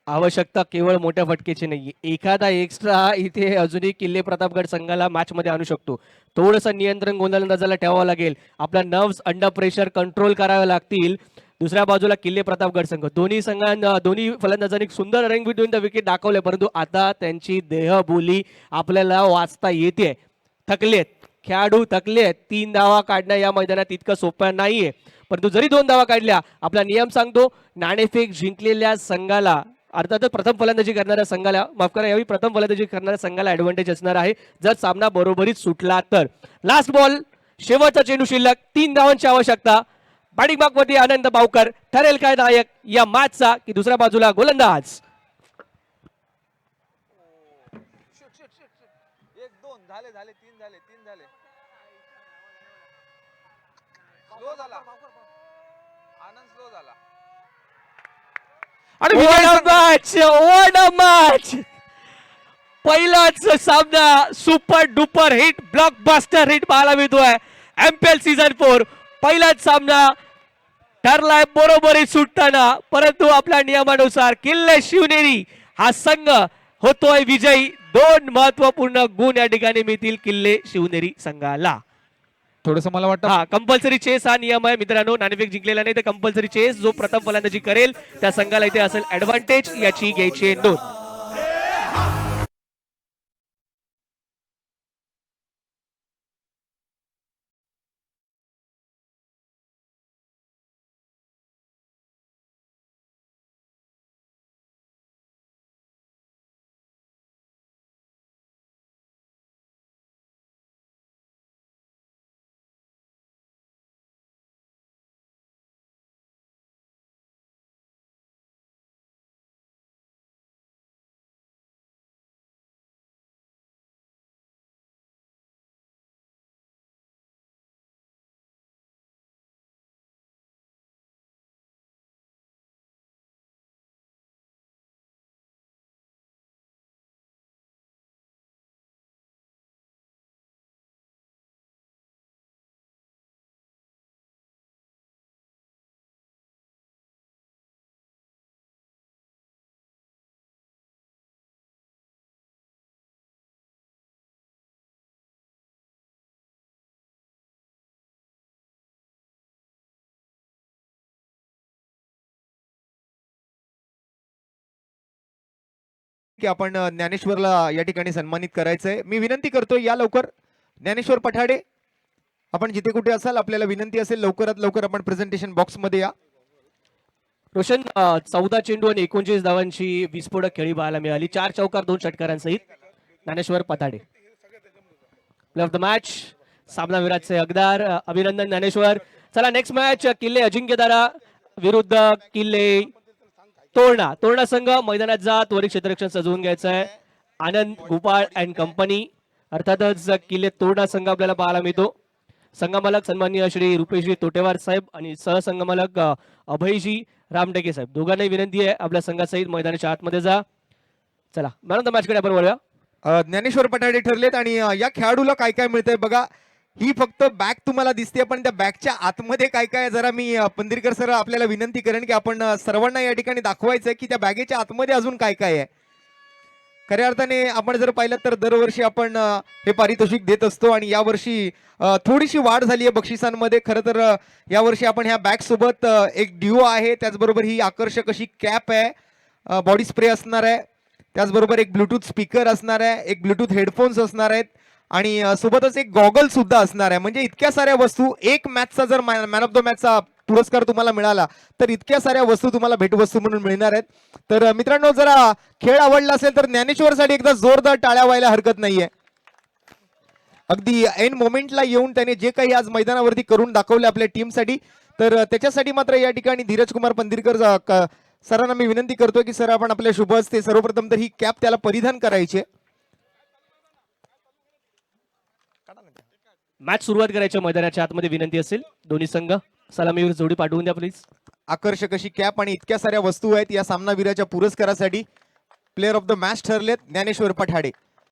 आवश्यकता केवळ मोठ्या फटकेची नाही, एखादा एक्स्ट्रा इथे अजूनही किल्ले प्रतापगड संघाला मॅच मध्ये आणू शकतो. थोडंसं नियंत्रण गोलंदाजाला ठेवावं लागेल. आपला नर्व्स अंडर प्रेशर कंट्रोल करावे लागतील. दुसऱ्या बाजूला किल्ले प्रतापगड संघ दोन्ही फलंदाजांनी सुंदर रनिंग बिटवीन द विकेट दाखवले, परंतु आता त्यांची देहबोली आपल्याला वाचता येते. थकलेत खेळाडू, थकलेत. 3 धावा काढणं या मैदानात इतकं सोपं नाहीये, परंतु जरी 2 धावा काढल्या आपला नियम सांगतो नाणेफेक जिंकलेल्या संघाला, अर्थातच प्रथम फलंदाजी करणाऱ्या संघाला, माफ करा यावेळी प्रथम फलंदाजी करणाऱ्या संघाला ऍडव्हान्टेज असणार आहे जर सामना बरोबरीत सुटला तर. लास्ट बॉल, शेवटचा चेंडू शिल्लक, 3 धावांची आवश्यकता. बॅटिंग बॉक्समध्ये आनंद बावकर ठरेल काय नायक या मॅचचा की दुसऱ्या बाजूला गोलंदाज. आणि मॅच पहिलाच सामना super duper hit blockbuster hit पाहायला मिळतोय. MPL सीझन 4 पहिलाच सामना ठरलाय बरोबरी सुटताना, परंतु आपल्या नियमानुसार किल्ले शिवनेरी हा संघ होतोय विजयी. 2 महत्वपूर्ण गुण या ठिकाणी मिळतील किल्ले शिवनेरी संघाला. थोडंसं मला वाटतं हा कंपल्सरी चेस हा नियम आहे मित्रांनो. नाणेफेक जिंकलेला नाही तर कंपल्सरी चेस जो प्रथम फलंदाजी करेल त्या संघाला इथे असेल ऍडव्हान्टेज, याची घ्यायची नोंद. की आपण ज्ञानेश्वरला या ठिकाणी सन्मानित करायचंय. मी विनंती करतो या लवकर ज्ञानेश्वर पठाडे, आपण जिथे कुठे असाल आपल्याला विनंती असेल लवकरात लवकर आपण प्रेझेंटेशन बॉक्स मध्ये या. रोशन 14 चेंडू आणि 29 धावांची विस्फोटक खेळी पाहायला मिळाली. 4 चौकार 2 षटकारांसहित. Dnyaneshwar Patade player of the match, सामना विराटचे हकदार. अभिनंदन ज्ञानेश्वर. चला नेक्स्ट मॅच किल्ले अजिंक्यतारा विरुद्ध किल्ले तोरणा. तोरणा संघ मैदानात जा, त्वरित क्षेत्ररक्षण सजवून घ्यायचं आहे. आनंद गोपाळ अँड कंपनी, अर्थातच किल्ले तोरणा संघ आपल्याला पाहायला मिळतो. संघमालक सन्माननीय श्री रुपेशजी तोटेवार साहेब आणि सहसंघमालक अभयजी रामटेके साहेब, दोघांनाही विनंती आहे आपल्या संघासहित मैदानाच्या आतमध्ये जा. चला मॅन ऑफ द मॅच कडे आपण वळूया. ज्ञानेश्वर पठाडे ठरलेत आणि या खेळाडूला काय काय मिळतंय बघा. ही फक्त बॅग तुम्हाला दिसते, पण त्या बॅगच्या आतमध्ये काय काय जरा मी पंदिरकर सर आपल्याला विनंती करेन की आपण सर्वांना या ठिकाणी दाखवायचंय की त्या बॅगेच्या आतमध्ये अजून काय काय आहे. खऱ्या अर्थाने आपण जर पाहिलं तर दरवर्षी आपण हे पारितोषिक देत असतो आणि यावर्षी थोडीशी वाढ झाली आहे बक्षिसांमध्ये. खरं तर यावर्षी आपण ह्या बॅग सोबत एक डिओ आहे, त्याचबरोबर ही आकर्षक अशी कॅप आहे, बॉडी स्प्रे असणार आहे, त्याचबरोबर एक ब्लूटूथ स्पीकर असणार आहे, एक ब्लूटूथ हेडफोन्स असणार आहेत आणि सोबतच एक गॉगल सुद्धा असणार आहे. म्हणजे इतक्या साऱ्या वस्तू, एक मॅचचा जर मॅन ऑफ द मॅचचा पुरस्कार तुम्हाला मिळाला तर इतक्या साऱ्या वस्तू तुम्हाला भेटवस्तू म्हणून मिळणार आहेत. तर मित्रांनो, जरा खेळ आवडला असेल तर ज्ञानेश्वरसाठी एकदा जोरदार टाळ्या व्हायला हरकत नाहीये. अगदी एंड मोमेंटला येऊन त्याने जे काही आज मैदानावरती करून दाखवले आपल्या टीमसाठी, तर त्याच्यासाठी मात्र या ठिकाणी धीरज कुमार पंदिरकर सरांना मी विनंती करतोय की सर, आपण आपल्या शुभ हस्ते सर्वप्रथम तर ही कॅप त्याला परिधान करायची आहे. मॅच सुरुवात करायच्या मैदानाच्या आतमध्ये विनंती असेल. दोन्ही संघ सलामीवर जोडी पाठवून द्या प्लीज. आकर्षक अशी कॅप आणि इतक्या साऱ्या वस्तू आहेत या सामनावीराच्या पुरस्कारासाठी. प्लेअर ऑफ द मॅच ठरलेत ज्ञानेश्वर पठाडे.